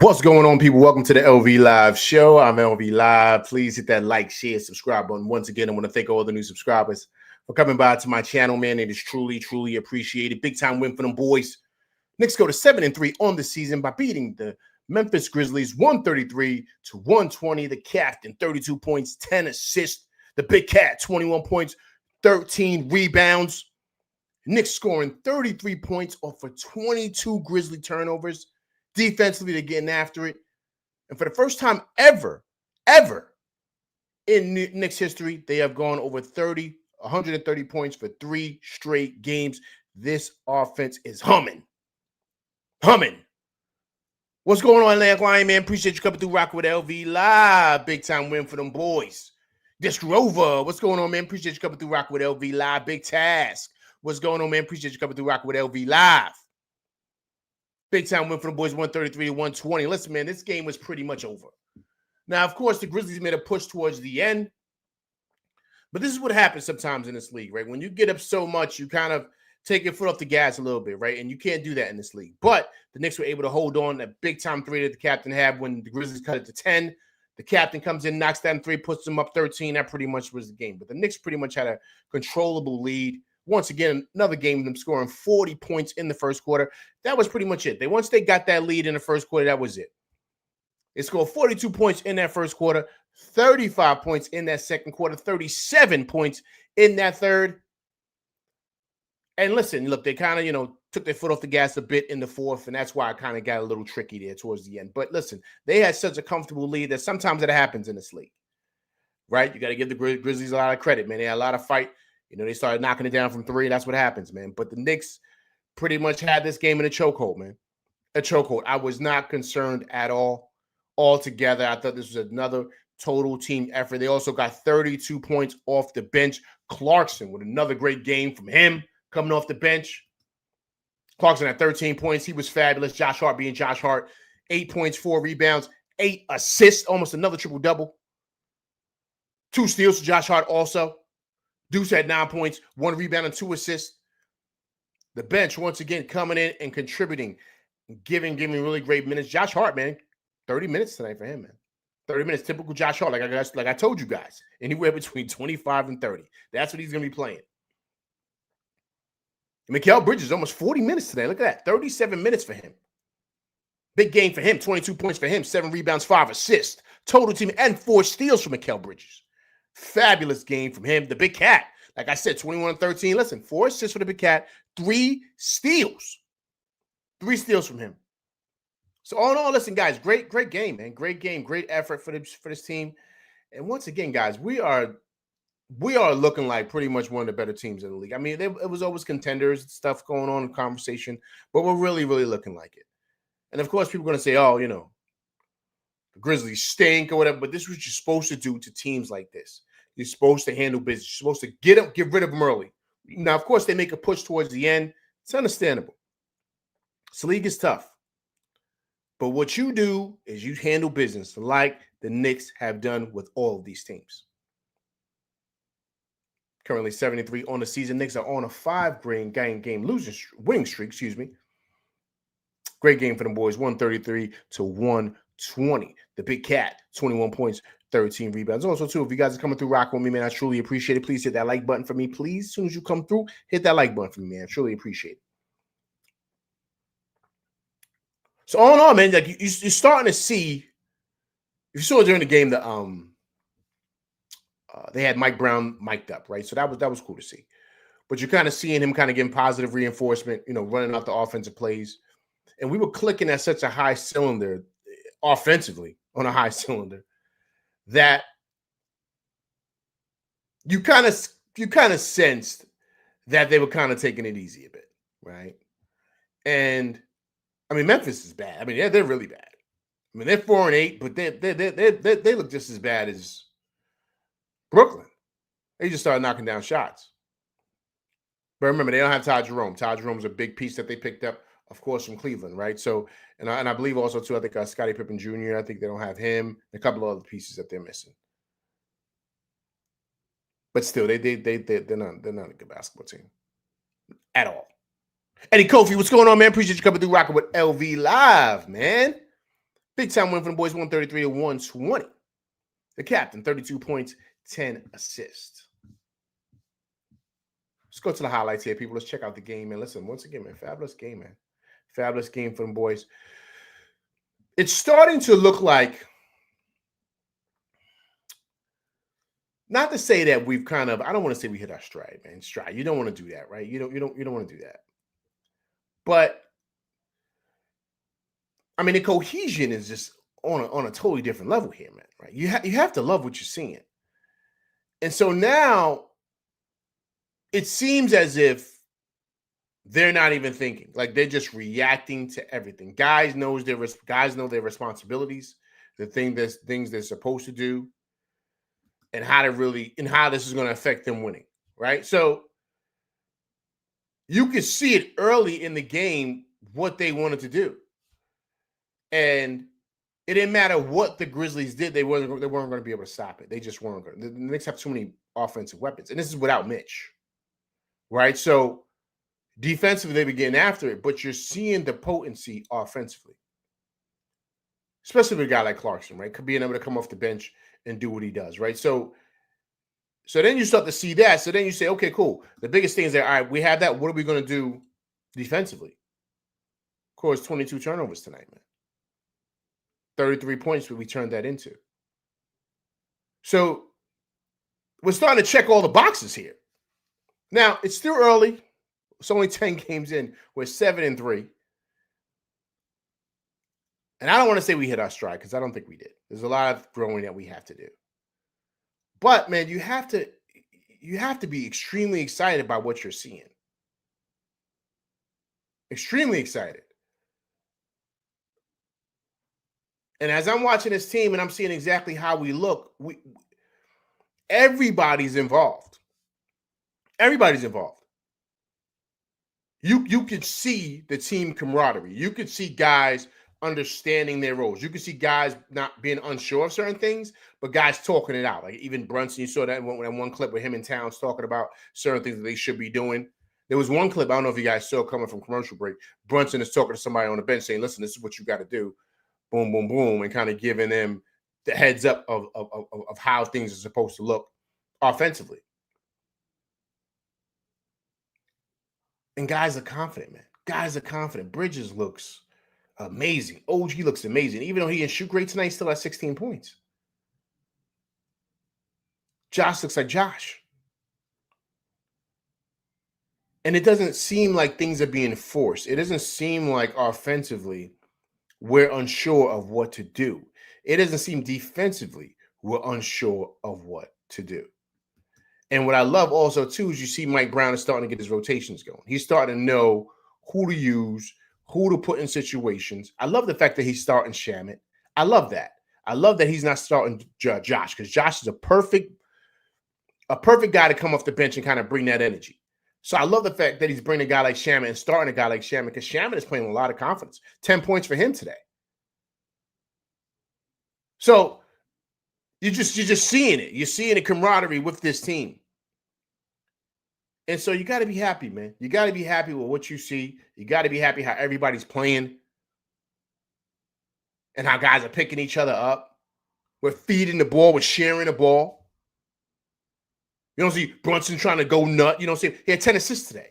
What's going on, people? Welcome to the LV Live show. I'm LV Live. Please hit that like, share, subscribe button. Once again, I want to thank all the new subscribers for coming by to my channel, man. It is truly appreciated. Big time win for them boys. Knicks go to 7-3 on the season by beating the Memphis Grizzlies 133-120. The captain, 32 points, 10 assists. The big cat, 21 points, 13 rebounds. Knicks scoring 33 points off of 22 Grizzly turnovers. Defensively, they're getting after it. And for the first time ever in Knicks history, they have gone over 130 points for 3 straight games. This offense is humming. What's going on, Atlantic Lion, man? Appreciate you coming through rocking with LV Live. Big time win for them boys. Disc Rover, what's going on, man? Appreciate you coming through rocking with LV Live. Big Task, what's going on, man? Appreciate you coming through rocking with LV Live. Big time win for the boys, 133-120. Listen, man, this game was pretty much over. Now, of course, the Grizzlies made a push towards the end. But this is what happens sometimes in this league, right? When you get up so much, you kind of take your foot off the gas a little bit, right? And you can't do that in this league. But the Knicks were able to hold on. That big-time three that the captain had when the Grizzlies cut it to 10. The captain comes in, knocks down 3, puts them up 13. That pretty much was the game. But the Knicks pretty much had a controllable lead. Once again, another game of them scoring 40 points in the first quarter. That was pretty much it. Once they got that lead in the first quarter, that was it. They scored 42 points in that first quarter, 35 points in that second quarter, 37 points in that third. And listen, look, they kind of, took their foot off the gas a bit in the fourth, and that's why I kind of got a little tricky there towards the end. But listen, they had such a comfortable lead that sometimes it happens in this league, right? You got to give the Grizzlies a lot of credit, man. They had a lot of fight. They started knocking it down from 3. That's what happens, man. But the Knicks pretty much had this game in a chokehold, man. A chokehold. I was not concerned at all altogether. I thought this was another total team effort. They also got 32 points off the bench. Clarkson with another great game from him coming off the bench. Clarkson had 13 points. He was fabulous. Josh Hart being Josh Hart. 8 points, 4 rebounds, 8 assists, almost another triple-double. 2 steals for Josh Hart also. Deuce had 9 points, 1 rebound, and 2 assists. The bench, once again, coming in and contributing, giving really great minutes. Josh Hart, man, 30 minutes tonight for him, man. 30 minutes, typical Josh Hart, like I told you guys, anywhere between 25 and 30. That's what he's going to be playing. And Mikal Bridges, almost 40 minutes today. Look at that, 37 minutes for him. Big game for him, 22 points for him, 7 rebounds, 5 assists. Total team, and 4 steals for Mikal Bridges. Fabulous game from him. The big cat, like I said, 21-13. Listen, 4 assists for the big cat, 3 steals. 3 steals from him. So all in all, listen, guys, great game, man. Great game, great effort for this team. And once again, guys, we are looking like pretty much one of the better teams in the league. I mean, it was always contenders, stuff going on in conversation, but we're really looking like it. And of course, people are going to say, oh, the Grizzlies stink or whatever, but this is what you're supposed to do to teams like this. You're supposed to handle business. You're supposed to get rid of them early. Now, of course, they make a push towards the end. It's understandable. This league is tough. But what you do is you handle business like the Knicks have done with all of these teams. Currently 73 on the season. Knicks are on a 5-game winning streak, Great game for them boys, 133-120. The big cat, 21 points, 13 rebounds. Also, too, if you guys are coming through rocking with me, man, I truly appreciate it. Please hit that like button for me, please. As soon as you come through, hit that like button for me, man. I truly appreciate it. So all in all, man, like you're starting to see, if you saw during the game that they had Mike Brown mic'd up, right? So that was cool to see. But you're kind of seeing him kind of getting positive reinforcement, running out the offensive plays. And we were clicking at such a high cylinder, offensively on a high cylinder, that you kind of sensed that they were kind of taking it easy a bit, right? And I mean, Memphis is bad. I mean, they're really bad. I mean, they're 4-8, but they look just as bad as Brooklyn. They just started knocking down shots. But remember, they don't have Todd Jerome. Todd Jerome's a big piece that they picked up, of course, from Cleveland, right? So, and I believe also, too, I think Scottie Pippen Jr., I think they don't have him, and a couple of other pieces that they're missing. But still, they're not a good basketball team at all. Eddie Kofi, what's going on, man? Appreciate you coming through rocking with LV Live, man. Big time win for the boys, 133 to 120. The captain, 32 points, 10 assists. Let's go to the highlights here, people. Let's check out the game, man. Listen, once again, man, fabulous game, man. Fabulous game for them boys. It's starting to look like, not to say that we've kind of, I don't want to say we hit our stride, man. Stride. You don't want to do that, right? You don't want to do that. But I mean, the cohesion is just on a totally different level here, man. Right? You have to love what you're seeing. And so now it seems as if they're not even thinking, like they're just reacting to everything. Guys know their responsibilities, things they're supposed to do, and how this is going to affect them winning, right? So you could see it early in the game what they wanted to do, and it didn't matter what the Grizzlies did; they weren't going to be able to stop it. They just weren't going. The Knicks have too many offensive weapons, and this is without Mitch, right? So defensively, they were getting after it, but you're seeing the potency offensively, especially with a guy like Clarkson, right? Being able to come off the bench and do what he does, right? So then you start to see that. So then you say, okay, cool. The biggest thing is that, all right, we have that. What are we going to do defensively? Of course, 22 turnovers tonight, man. 33 points we turned that into. So we're starting to check all the boxes here. Now, it's still early. It's only 10 games in. We're 7-3. And I don't want to say we hit our stride because I don't think we did. There's a lot of growing that we have to do. But, man, you have to be extremely excited about what you're seeing. Extremely excited. And as I'm watching this team and I'm seeing exactly how we look, everybody's involved. Everybody's involved. You could see the team camaraderie. You could see guys understanding their roles. You could see guys not being unsure of certain things, but guys talking it out. Like even Brunson, you saw that in one clip with him and Towns talking about certain things that they should be doing. There was one clip, I don't know if you guys saw coming from commercial break. Brunson is talking to somebody on the bench saying, listen, this is what you got to do. Boom, boom, boom, and kind of giving them the heads up of how things are supposed to look offensively. And guys are confident, man. Guys are confident. Bridges looks amazing. OG looks amazing. Even though he didn't shoot great tonight, he still has 16 points. Josh looks like Josh. And it doesn't seem like things are being forced. It doesn't seem like offensively we're unsure of what to do. It doesn't seem defensively we're unsure of what to do. And what I love also, too, is you see Mike Brown is starting to get his rotations going. He's starting to know who to use, who to put in situations. I love the fact that he's starting Shamet. I love that. I love that he's not starting Josh, because Josh is a perfect guy to come off the bench and kind of bring that energy. So I love the fact that he's bringing a guy like Shamet and starting a guy like Shamet, because Shamet is playing with a lot of confidence. 10 points for him today. So you're just seeing it. You're seeing the camaraderie with this team. And so you got to be happy, man. You got to be happy with what you see. You got to be happy how everybody's playing and how guys are picking each other up. We're feeding the ball. We're sharing the ball. You don't see Brunson trying to go nut. You don't see he had 10 assists today.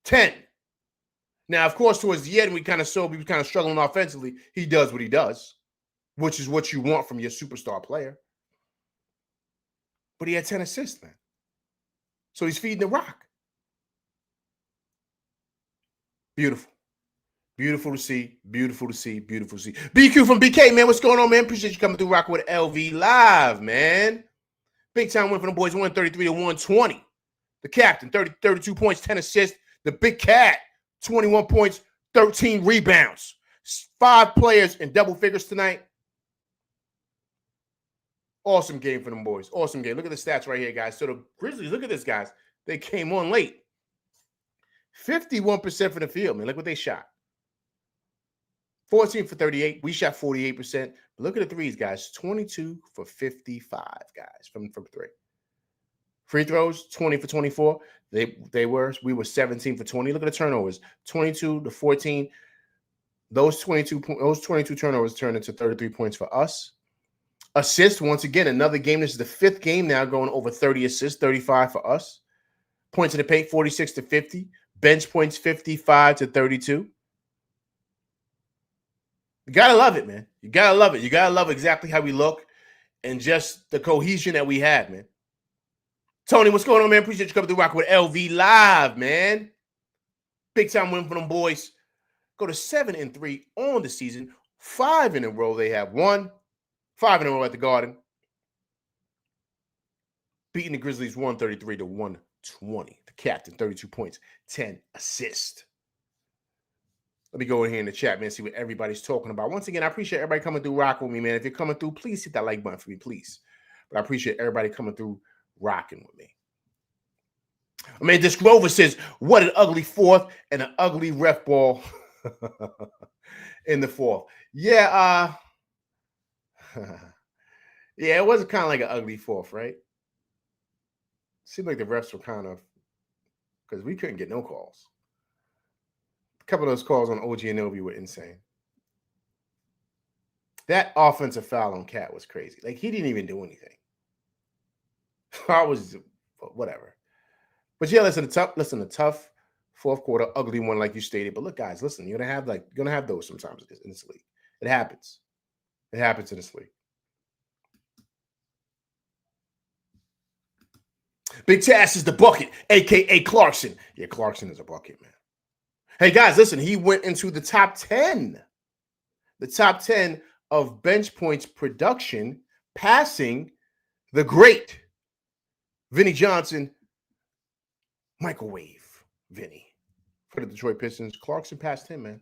10. Now, of course, towards the end, we kind of saw he was kind of struggling offensively. He does what he does, which is what you want from your superstar player. But he had 10 assists, man. So he's feeding the rock. Beautiful. Beautiful to see. Beautiful to see. Beautiful to see. BQ from BK, man. What's going on, man? Appreciate you coming through rocking with LV Live, man. Big time win for the boys, 133 to 120. The captain, 32 points, 10 assists. The big cat, 21 points, 13 rebounds. 5 players in double figures tonight. Awesome game for them boys. Awesome game. Look at the stats right here, guys. So the Grizzlies, look at this, guys. They came on late. 51% from the field, man. Look what they shot. 14 for 38. We shot 48%. But look at the threes, guys. 22 for 55, guys, from 3. Free throws, 20 for 24. We were 17 for 20. Look at the turnovers. 22 to 14. Those 22 turnovers turned into 33 points for us. Assists, once again, another game. This is the 5th game now going over 30 assists, 35 for us. Points in the paint, 46 to 50. Bench points, 55 to 32. You got to love it, man. You got to love it. You got to love exactly how we look and just the cohesion that we have, man. Tony, what's going on, man? Appreciate you coming through Rock with LV Live, man. Big time win for them boys. Go to 7-3 on the season. 5 in a row they have won. 5 in a row at the Garden. Beating the Grizzlies 133 to 120. The captain, 32 points, 10 assists. Let me go in here in the chat, man, see what everybody's talking about. Once again, I appreciate everybody coming through rocking with me, man. If you're coming through, please hit that like button for me, please. But I appreciate everybody coming through rocking with me. I mean, this Grover says, what an ugly fourth and an ugly ref ball in the fourth. Yeah, yeah, it was kind of like an ugly fourth, right? Seemed like the refs were kind of, because we couldn't get no calls. A couple of those calls on OG and Obi were insane. That offensive foul on Cat was crazy. Like, he didn't even do anything. I was, whatever. But yeah, listen, a tough fourth quarter, ugly one, like you stated. But look, guys, listen, you're gonna have those sometimes in this league. It happens. It happens in this league. Big Tass is the bucket, aka Clarkson. Yeah, Clarkson is a bucket, man. Hey guys, listen, he went into the top 10. The top 10 of bench points production, passing the great Vinny Johnson, microwave Vinny for the Detroit Pistons. Clarkson passed him, man.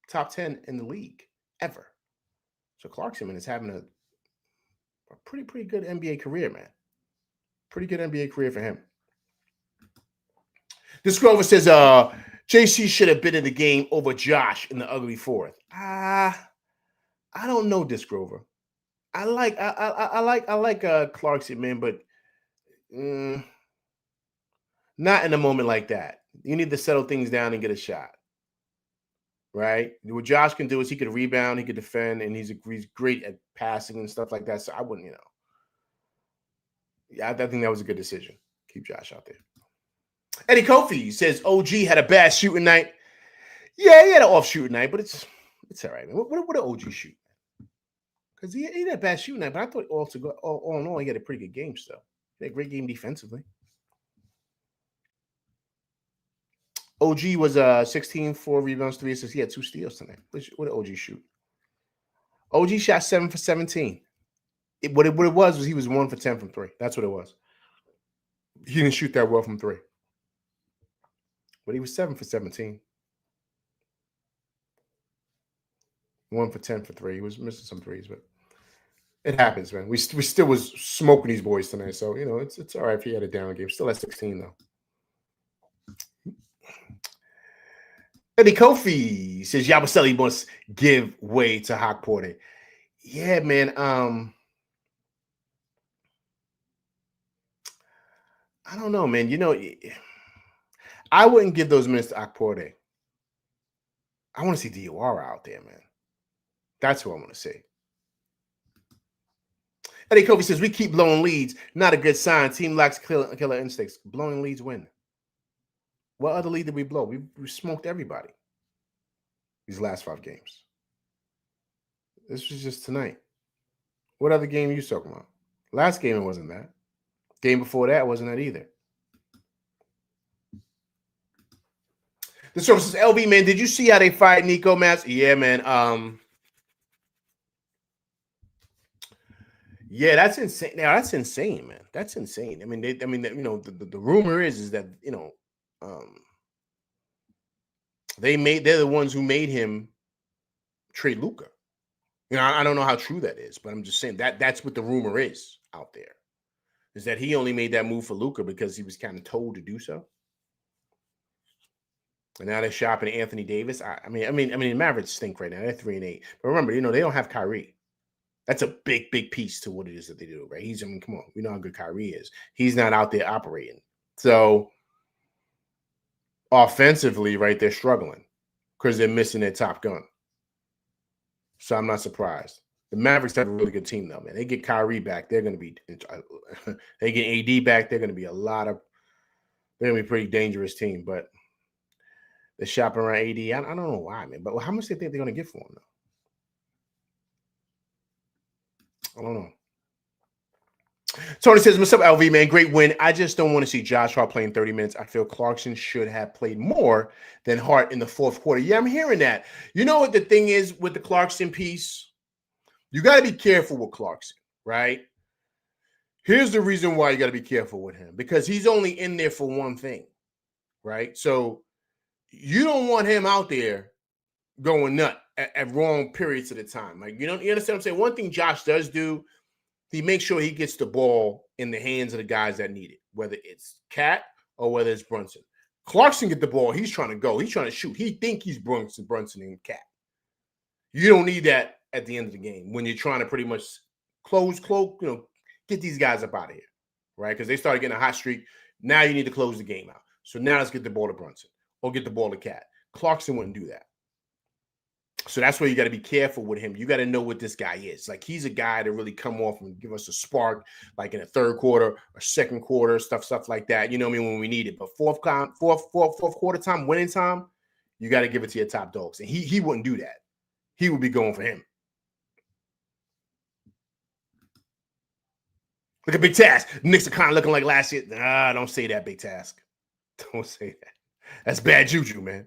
Top 10 in the league ever. So Clarkson, man, is having a pretty good NBA career, man. Pretty good NBA career for him. This Grover says, JC should have been in the game over Josh in the ugly fourth. I don't know, Disc Grover. I like Clarkson, man, but not in a moment like that. You need to settle things down and get a shot. Right? What Josh can do is he could rebound, he could defend, and he's great at passing and stuff like that. So I wouldn't, Yeah, I think that was a good decision. Keep Josh out there. Eddie Kofi says OG had a bad shooting night. Yeah, he had an off shooting night, but it's all right, man. What did OG shoot? Because he had a bad shooting night, but I thought all in all, he had a pretty good game still. He had a great game defensively. OG was 16, 4 rebounds, 3 assists. He had 2 steals tonight. What did OG shoot? OG shot 7 for 17. What it was he was 1 for 10 from 3. That's what it was. He didn't shoot that well from 3. But he was 7 for 17. 1 for 10 for 3. He was missing some threes, but it happens, man. We still was smoking these boys tonight. So, it's all right if he had a down game. Still at 16, though. Eddie Kofi says Yabusele must give way to Hawk Porter. Yeah, man. I don't know, man. I wouldn't give those minutes to Hawk Porter. I want to see DOR out there, man. That's who I want to see. Eddie Kofi says we keep blowing leads. Not a good sign. Team lacks killer instincts. Blowing leads win. What other lead did we blow? We smoked everybody these last 5 games. This was just tonight. What other game are you talking about? Last game, it wasn't that. Game before that wasn't that either. The source says, LB, man, did you see how they fired Nico Mass? Yeah, man. Yeah, that's insane. Now that's insane, man. That's insane. I mean, the rumor is that they're the ones who made him trade Luka. I don't know how true that is, but I'm just saying that's what the rumor is out there. Is that he only made that move for Luka because he was kind of told to do so. And now they're shopping Anthony Davis. I mean, Mavericks stink right now. They're 3-8. But remember, they don't have Kyrie. That's a big piece to what it is that they do, right? Come on, we know how good Kyrie is. He's not out there operating. So offensively, right, they're struggling because they're missing their top gun. So I'm not surprised. The Mavericks have a really good team, though, man. They get Kyrie back. They're going to be – they get AD back. They're going to be they're going to be a pretty dangerous team. But they're shopping around AD. I don't know why, man. But how much do they think they're going to get for him, though? I don't know. Tony says, what's up, LV, man? Great win. I just don't want to see Josh Hart playing 30 minutes. I feel Clarkson should have played more than Hart in the fourth quarter. Yeah, I'm hearing that. You know what the thing is with the Clarkson piece? You got to be careful with Clarkson, right? Here's the reason why you got to be careful with him. Because he's only in there for one thing, right? So you don't want him out there going nut at wrong periods of the time. Like, you understand what I'm saying? One thing Josh does do, he makes sure he gets the ball in the hands of the guys that need it, whether it's Cat or whether it's Brunson. Clarkson get the ball. He's trying to go. He's trying to shoot. He think he's Brunson and Cat. You don't need that at the end of the game when you're trying to pretty much close, get these guys up out of here, right? Because they started getting a hot streak. Now you need to close the game out. So now let's get the ball to Brunson or get the ball to Cat. Clarkson wouldn't do that. So that's where you got to be careful with him. You got to know what this guy is. Like, he's a guy to really come off and give us a spark, like in the third quarter or second quarter, stuff like that. You know what I mean? When we need it. But fourth quarter time, winning time, you got to give it to your top dogs. And he wouldn't do that. He would be going for him. Look at Big Task. Knicks are kind of looking like last year. Nah, don't say that, Big Task. Don't say that. That's bad juju, man.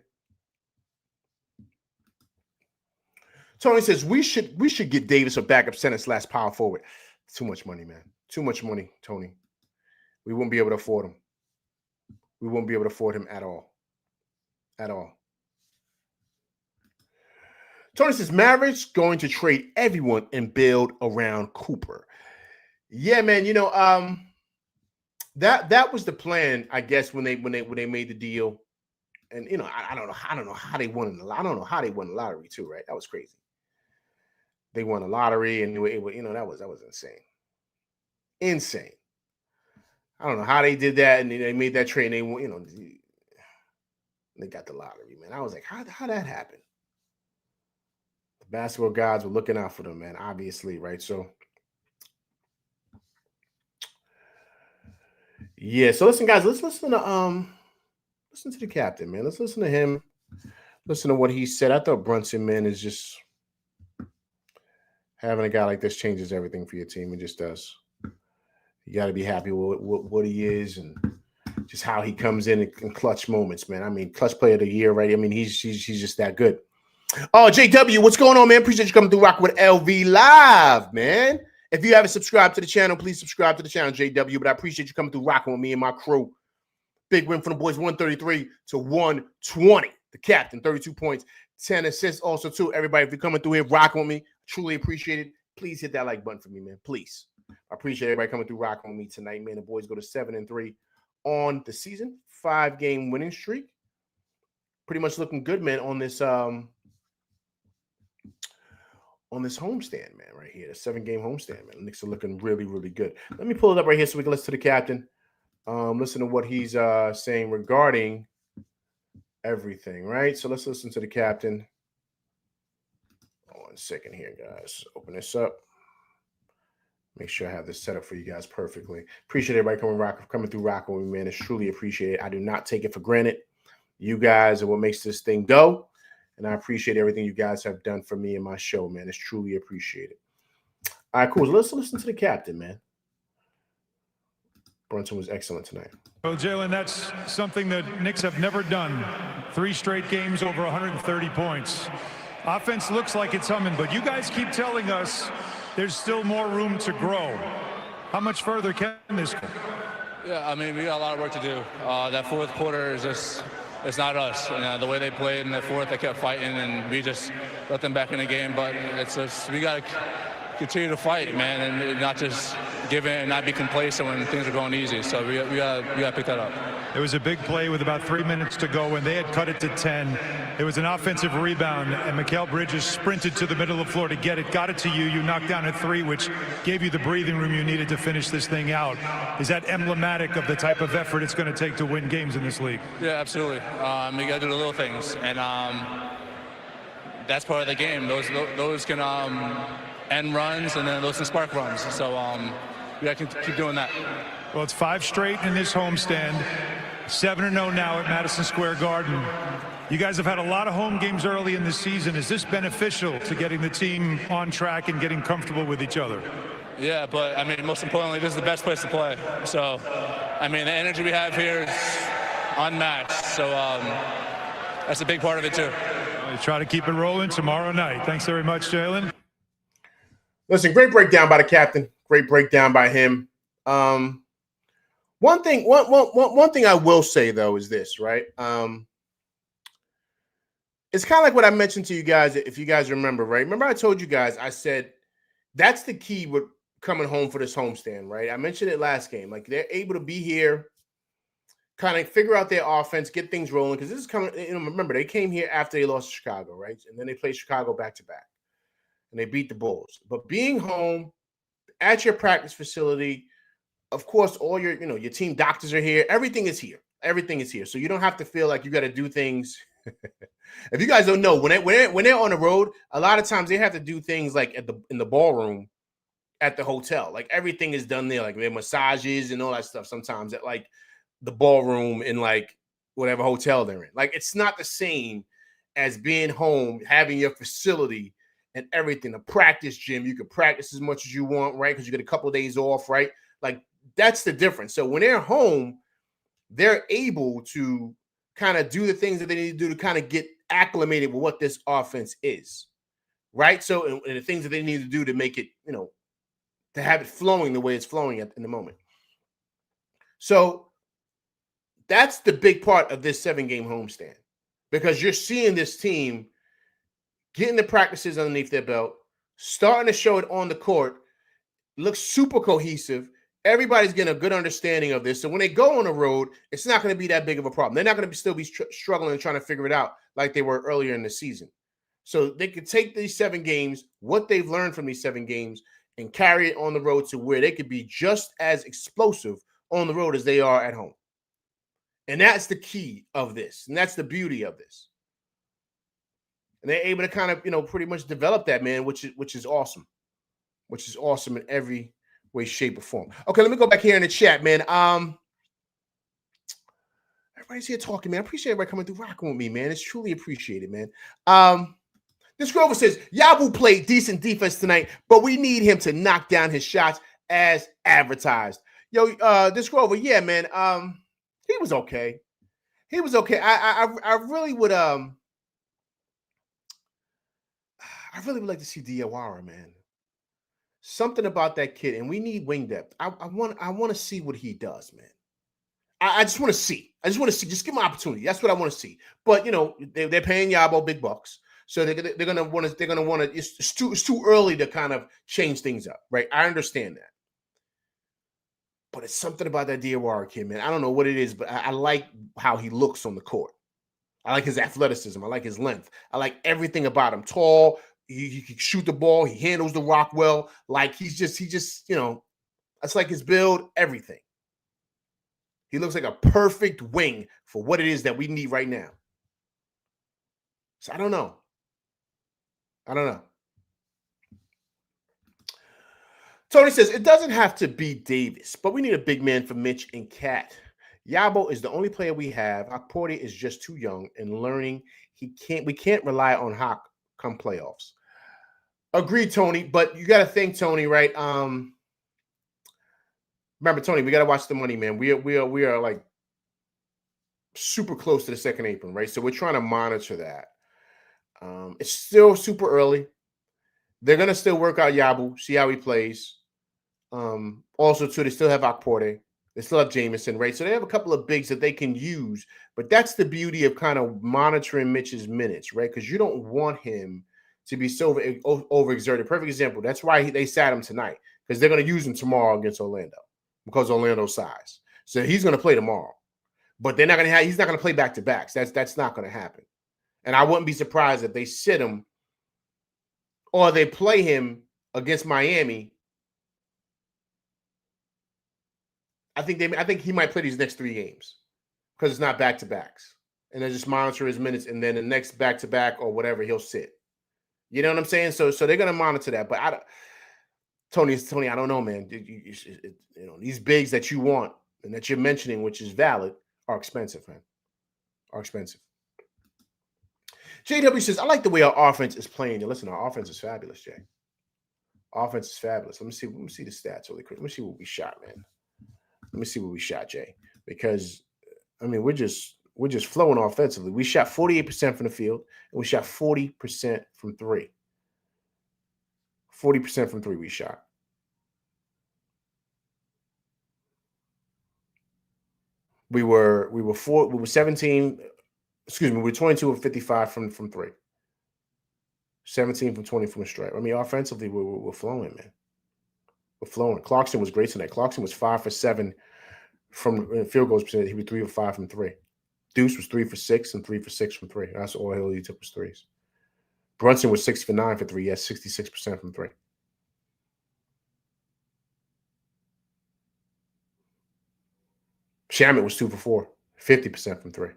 Tony says we should get Davis a backup center / power forward. Too much money, man. Too much money, Tony. We won't be able to afford him. We won't be able to afford him at all. At all. Tony says Mavericks going to trade everyone and build around Cooper. Yeah, man. That was the plan, I guess, when they made the deal. And I don't know how they won. I don't know how they won the lottery too, right? That was crazy. They won the lottery, and that was insane. I don't know how they did that, and they made that trade. And they got the lottery, man. I was like, how that happened? The basketball gods were looking out for them, man. Obviously, right? So, yeah. So listen, guys. Let's listen to the captain, man. Let's listen to him. Listen to what he said. I thought Brunson, man, is just having a guy like this changes everything for your team. It just does. You got to be happy with what he is and just how he comes in clutch moments, man. I mean, clutch player of the year, right? I mean, he's just that good. Oh, JW, what's going on, man? Appreciate you coming through Rock with LV Live, man. If you haven't subscribed to the channel, please subscribe to the channel, JW. But I appreciate you coming through rocking with me and my crew. Big win for the boys, 133 to 120. The captain, 32 points, 10 assists also, too. Everybody, if you're coming through here, rocking with me, truly appreciate it. Please hit that like button for me, man. Please. I appreciate everybody coming through rocking with me tonight, man. The boys go to 7-3 on the season. 5-game winning streak. Pretty much looking good, man, on this homestand, man, right here. The 7-game homestand, man. The Knicks are looking really, really good. Let me pull it up right here so we can listen to the captain. Listen to what he's saying regarding everything, right? So let's listen to the captain. 1 second here, guys. Open this up. Make sure I have this set up for you guys perfectly. Appreciate everybody coming through rocking with me, man. It's truly appreciated. I do not take it for granted. You guys are what makes this thing go, and I appreciate everything you guys have done for me and my show, man. It's truly appreciated. All right, cool. So let's listen to the captain, man. Brunson was excellent tonight. Well, Jalen, that's something that Knicks have never done. 3 straight games over 130 points. Offense looks like it's humming, but you guys keep telling us there's still more room to grow. How much further can this go? Yeah, I mean, we got a lot of work to do. That fourth quarter is just, it's not us. The way they played in the fourth, they kept fighting, and we just let them back in the game. But it's just, we got to continue to fight, man, and not just give in and not be complacent when things are going easy. So we got to pick that up. It was a big play with about 3 minutes to go, and they had cut it to 10. It was an offensive rebound, and Mikal Bridges sprinted to the middle of the floor to get it, got it to you. You knocked down a 3, which gave you the breathing room you needed to finish this thing out. Is that emblematic of the type of effort it's going to take to win games in this league? Yeah, absolutely. We got to do the little things, and that's part of the game. Those can end runs, and then those can spark runs. So we got to keep doing that. Well, it's 5 straight in this homestand. 7-0 now at Madison Square Garden. You guys have had a lot of home games early in the season. Is this beneficial to getting the team on track and getting comfortable with each other? Yeah, but I mean, most importantly, this is the best place to play. So, I mean, the energy we have here is unmatched. So that's a big part of it too. Try to keep it rolling tomorrow night. Thanks very much, Jalen. Listen, great breakdown by the captain. Great breakdown by him. One thing I will say though is this, right? It's kind of like what I mentioned to you guys, if you guys remember, right? Remember I told you guys, I said that's the key with coming home for this homestand, right? I mentioned it last game. Like, they're able to be here, kind of figure out their offense, get things rolling, because this is coming. Remember, they came here after they lost to Chicago, right? And then they played Chicago back-to-back, and they beat the Bulls. But being home at your practice facility, of course, all your team doctors are here. Everything is here. Everything is here. So you don't have to feel like you got to do things. If you guys don't know, when they're on the road, a lot of times they have to do things like in the ballroom at the hotel. Like, everything is done there, like their massages and all that stuff. Sometimes at like the ballroom in like whatever hotel they're in. Like, it's not the same as being home, having your facility and everything. The practice gym, you can practice as much as you want, right? Because you get a couple of days off, right? Like, that's the difference. So when they're home, they're able to kind of do the things that they need to do to kind of get acclimated with what this offense is, right? So, and the things that they need to do to make it, to have it flowing the way it's flowing in the moment. So that's the big part of this 7-game homestand, because you're seeing this team getting the practices underneath their belt, starting to show it on the court, looks super cohesive. Everybody's getting a good understanding of this. So when they go on the road, it's not going to be that big of a problem. They're not going to still be struggling and trying to figure it out like they were earlier in the season. So they could take these 7 games, what they've learned from these 7 games, and carry it on the road to where they could be just as explosive on the road as they are at home. And that's the key of this. And that's the beauty of this. And they're able to kind of, pretty much develop that, man, which is awesome. Which is awesome in every way, shape, or form. Okay, let me go back here in the chat, man. Everybody's here talking, man. I appreciate everybody coming through, rocking with me, man. It's truly appreciated, man. This Grover says, Yabu played decent defense tonight, but we need him to knock down his shots as advertised. Yo, this Grover, yeah, man. He was okay. He was okay. I really would like to see Diawara, man. Something about that kid, and we need wing depth. I want to see what he does, man. I just want to see. Just give him an opportunity. That's what I want to see. But they're paying Yabo big bucks, so they're gonna want to. It's too early to kind of change things up, right? I understand that, but it's something about that Diawara kid, man. I don't know what it is, but I like how he looks on the court. I like his athleticism. I like his length. I like everything about him. Tall. He can shoot the ball. He handles the rock well. Like, he just that's like his build, everything. He looks like a perfect wing for what it is that we need right now. So I don't know. Tony says, it doesn't have to be Davis, but we need a big man for Mitch and Cat. Yabo is the only player we have. Akporte is just too young and learning. We can't rely on Hawk come playoffs. Agreed, Tony, but you got to think, Tony, right? Remember, Tony, we got to watch the money, man. We are like super close to the second apron, right? So we're trying to monitor that. It's still super early. They're going to still work out Yabu, see how he plays. Also, too, they still have Akporte. They still have Jamison, right? So they have a couple of bigs that they can use, but that's the beauty of kind of monitoring Mitch's minutes, right? Because you don't want him to be so overexerted. Perfect example. That's why they sat him tonight, because they're going to use him tomorrow against Orlando because of Orlando's size. So he's going to play tomorrow, but he's not going to play back-to-backs. That's not going to happen. And I wouldn't be surprised if they sit him or they play him against Miami. I think he might play these next 3 games because it's not back-to-backs. And then just monitor his minutes, and then the next back-to-back or whatever, he'll sit. You know what I'm saying? So they're gonna monitor that. But Tony, I don't know, man. These bigs that you want and that you're mentioning, which is valid, are expensive, man. Are expensive. JW says, I like the way our offense is playing. Listen, our offense is fabulous, Jay. Offense is fabulous. Let me see the stats really quick. Let me see what we shot, man. Let me see what we shot, Jay. Because I mean, we're just flowing offensively. We shot 48% from the field, and we shot 40% from three. 40% from three we shot. We were 17. Excuse me, we were 22 of 55 from three. 17 from 20 from a stripe. I mean, offensively, we're flowing, man. We're flowing. Clarkson was great tonight. Clarkson was 5 for 7 from field goals percentage. He was 3 for 5 from three. Deuce was 3 for 6 and 3 for 6 from three. That's all he took was threes. Brunson was 6 for 9 for three. He had 66% from three. Shamet was 2 for 4, 50% from three.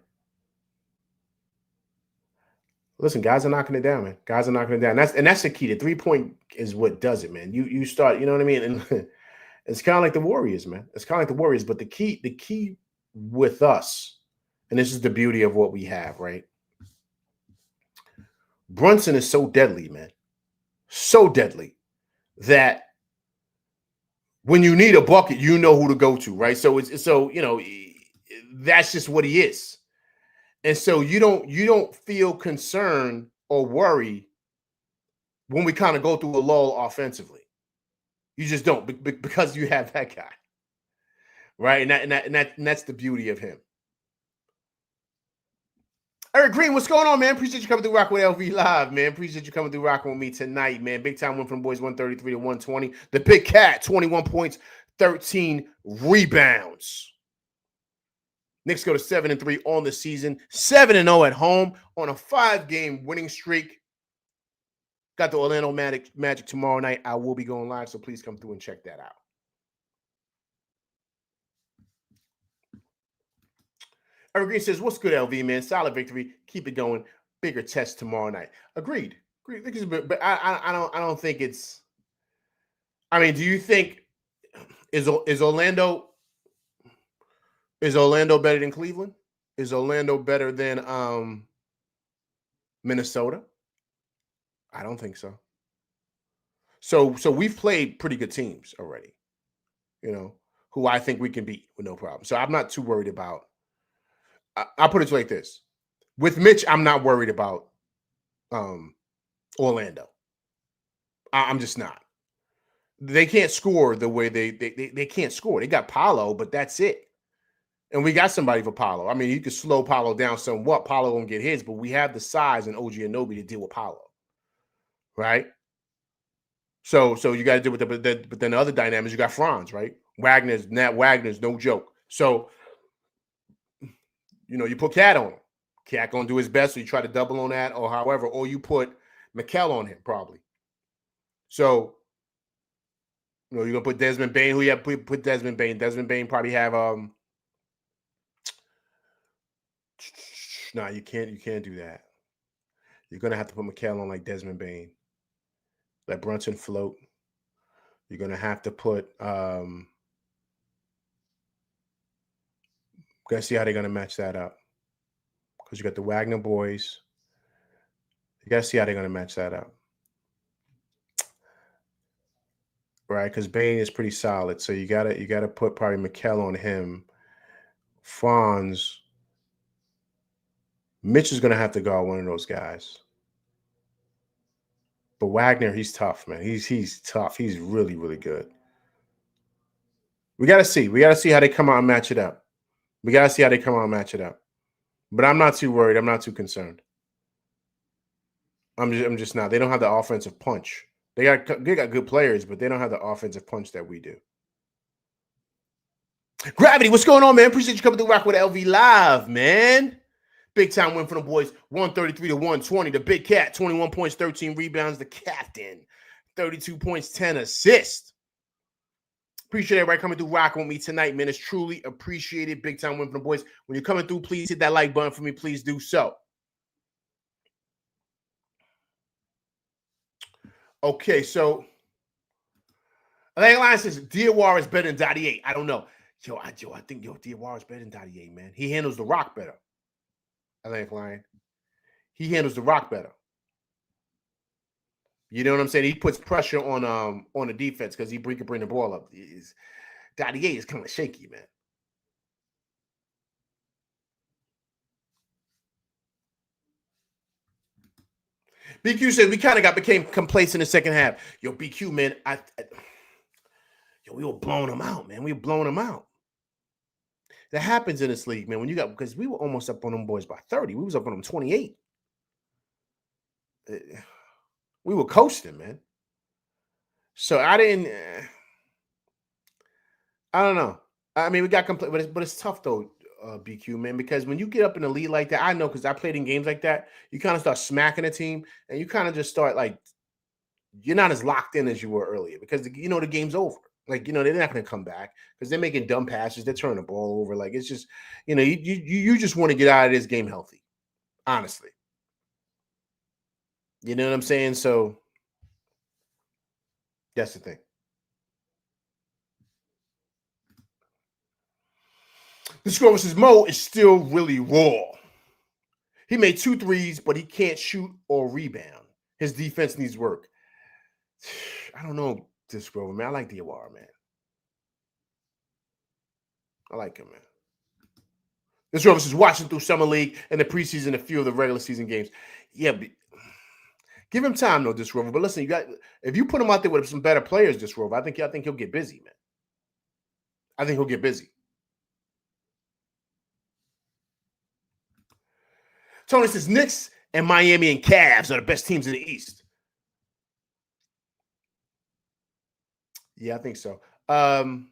Listen, guys are knocking it down, man. Guys are knocking it down. That's the key. The 3-point is what does it, man. You start, you know what I mean? And it's kind of like the Warriors, man. It's kind of like the Warriors, but the key with us, and this is the beauty of what we have, right? Brunson is so deadly, man. So deadly that when you need a bucket, you know who to go to, right? So that's just what he is. And so you don't feel concerned or worry when we kind of go through a lull offensively. You just don't because you have that guy, right? And that's the beauty of him. Eric Green, what's going on, man? Appreciate you coming through rocking with LV Live, man. Appreciate you coming through rocking with me tonight, man. Big time win from the boys, 133 to 120. The Big Cat, 21 points, 13 rebounds. Knicks go to 7-3 on the season, 7-0 at home on a 5-game winning streak. Got the Orlando Magic tomorrow night. I will be going live, so please come through and check that out. Eric Green says, what's good, LV, man? Solid victory. Keep it going. Bigger test tomorrow night. Agreed. But I don't think it's. I mean, do you think is Orlando better than Cleveland? Is Orlando better than Minnesota? I don't think so. So we've played pretty good teams already, who I think we can beat with no problem. So I'm not too worried about. I'll put it like this. With Mitch, I'm not worried about Orlando. I'm just not. They can't score the way they can't score. They got Paolo, but that's it. And we got somebody for Paolo. I mean, you could slow Paolo down somewhat. Paolo won't get his, but we have the size and OG Anunoby to deal with Paolo. Right? So you got to deal with that. But then the other dynamics, you got Franz, right? Wagner's no joke. So, you put Cat on him. Cat going to do his best, so you try to double on that or however, or you put Mikal on him probably. So, you're going to put Desmond Bane. Who you have put Desmond Bane? Desmond Bane probably have no, you can't do that. You're going to have to put Mikal on like Desmond Bane. Let Brunson float. You're going to have to put gotta see how they're going to match that up. Because you got the Wagner boys. You got to see how they're going to match that up. Right? Because Bane is pretty solid. So you gotta put probably Mikal on him. Franz. Mitch is going to have to guard one of those guys. But Wagner, he's tough, man. He's tough. He's really, really good. We got to see. We got to see how they come out and match it up. But I'm not too worried. I'm not too concerned. I'm just not. They don't have the offensive punch. They got good players, but they don't have the offensive punch that we do. Gravity, what's going on, man? Appreciate you coming through rock with LV Live, man. Big time win for the boys, 133 to 120. The Big Cat, 21 points, 13 rebounds. The captain, 32 points, 10 assists. Appreciate everybody coming through rocking with me tonight, man. It's truly appreciated. Big time win for the boys. When you're coming through, please hit that like button for me. Please do so. Okay, so Atlanta Lions says Diawara is better than Dottie. I don't know. I think Diawara is better than Dottie, man. He handles the rock better. Atlanta Lion. He handles the rock better. You know what I'm saying? He puts pressure on the defense because he can bring the ball up. Dottie is kind of shaky, man. BQ says we kind of became complacent in the second half. Yo, BQ, man, we were blowing them out, man. We were blowing them out. That happens in this league, man. Because we were almost up on them boys by 30. We was up on them 28. We were coasting, man. So I don't know. I mean, we got complete, but it's tough though, BQ, man, because when you get up in a lead like that, I know because I played in games like that, you kind of start smacking a team and you kind of just start like, you're not as locked in as you were earlier because, the game's over. Like, they're not going to come back because they're making dumb passes. They're turning the ball over. Like, it's just, you just want to get out of this game healthy, honestly. You know what I'm saying? So that's the thing. This score says Mo is still really raw. He made 2 threes, but he can't shoot or rebound. His defense needs work. I don't know this Grover, man. I like Diawara, man. I like him, man. This Grover is watching through Summer League and the preseason, a few of the regular season games. Yeah, but give him time, though, this Grover. But listen, if you put him out there with some better players, this Grover, I think he'll get busy, man. I think he'll get busy. Tony says Knicks and Miami and Cavs are the best teams in the East. Yeah, I think so. I don't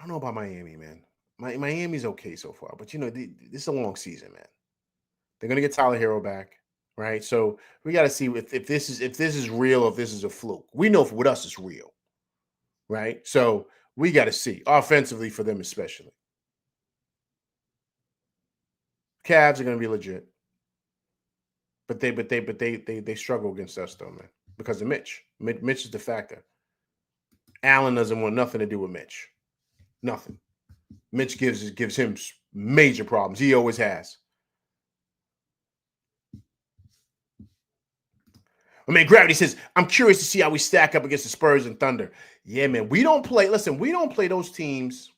know about Miami, man. Miami's okay so far, but this is a long season, man. They're gonna get Tyler Hero back, right? So we got to see if this is real, or if this is a fluke. We know with us it's real, right? So we got to see offensively for them, especially. Cavs are gonna be legit, but they struggle against us though, man, because of Mitch. Mitch is the factor. Allen doesn't want nothing to do with Mitch. Nothing. Mitch gives him major problems. He always has. I mean, Gravity says, I'm curious to see how we stack up against the Spurs and Thunder. Yeah, man. We don't play those teams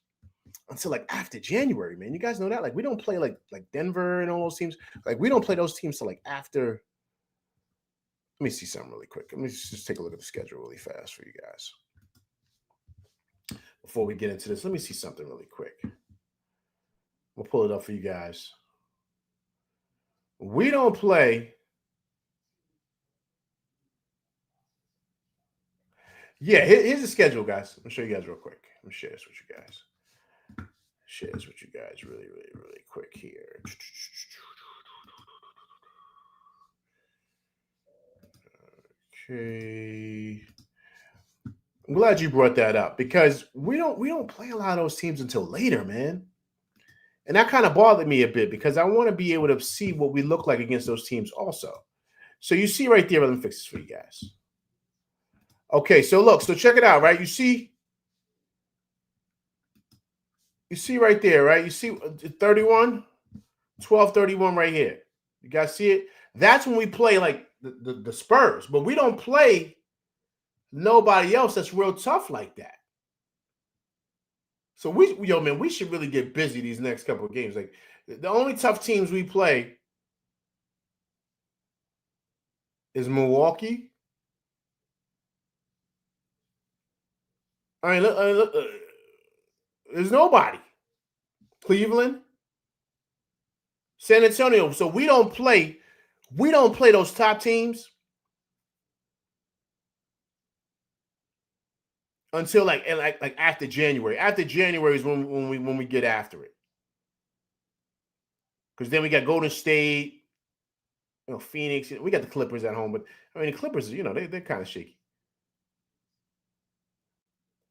until like after January, man. You guys know that? Like, we don't play like Denver and all those teams. Like, we don't play those teams till like after. Let me see something really quick. Let me just take a look at the schedule really fast for you guys. Before we get into this, let me see something really quick. We'll pull it up for you guys. We don't play. Yeah, here's the schedule, guys. Let me show you guys real quick. Let me share this with you guys. Share this with you guys really, really, really quick here. Okay. I'm glad you brought that up because we don't play a lot of those teams until later, man. And that kind of bothered me a bit because I want to be able to see what we look like against those teams also. So you see right there, let me fix this for you guys. Okay, so look, so check it out, right? You see right there, right? You see 31, 12-31 right here. You guys see it? That's when we play like the Spurs, but we don't play nobody else that's real tough like that. So we should really get busy these next couple of games. Like the only tough teams we play is Milwaukee. I mean, look, there's nobody. Cleveland, San Antonio. So we don't play those top teams until like after January. After January is when we get after it. Because then we got Golden State, Phoenix. We got the Clippers at home, but I mean the Clippers, they're kind of shaky.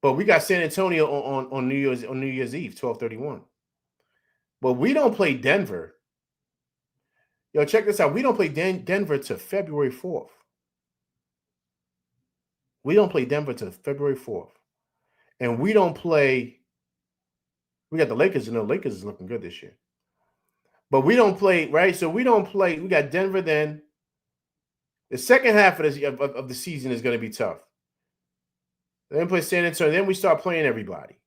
But we got San Antonio on New Year's Eve, 12/31. But we don't play Denver. Yo, check this out. We don't play Denver till February 4th. We don't play Denver till February 4th. And we don't play. We got the Lakers, and the Lakers is looking good this year. But we don't play, right? So we don't play. We got Denver then. The second half of the season is going to be tough. Then play San Antonio. Then we start playing everybody.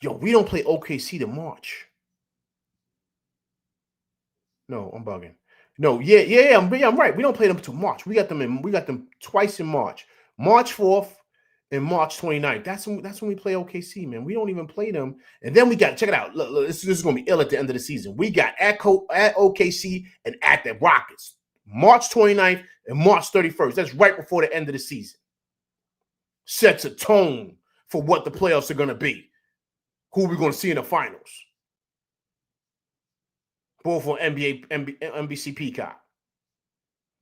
Yo, we don't play OKC to March. No, I'm bugging. No, yeah, I'm right. We don't play them till March. We got them twice in March. March 4th and March 29th. That's when we play OKC, man. We don't even play them. And then we got, check it out. Look, this is going to be ill at the end of the season. We got at OKC and at the Rockets. March 29th and March 31st. That's right before the end of the season. Sets a tone for what the playoffs are going to be. Who are we going to see in the finals? Both on NBC Peacock.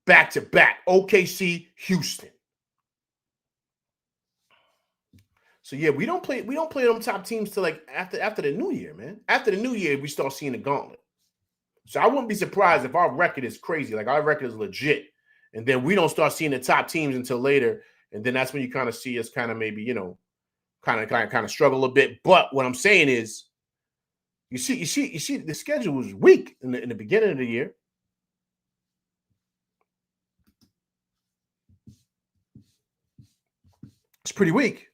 Back to back. OKC, Houston. So yeah, we don't play them top teams till like after the new year, man. After the new year, we start seeing the gauntlet. So I wouldn't be surprised if our record is crazy, like our record is legit, and then we don't start seeing the top teams until later, and then that's when you kind of see us kind of maybe, kind of struggle a bit. But what I'm saying is, you see, the schedule was weak in the beginning of the year. It's pretty weak.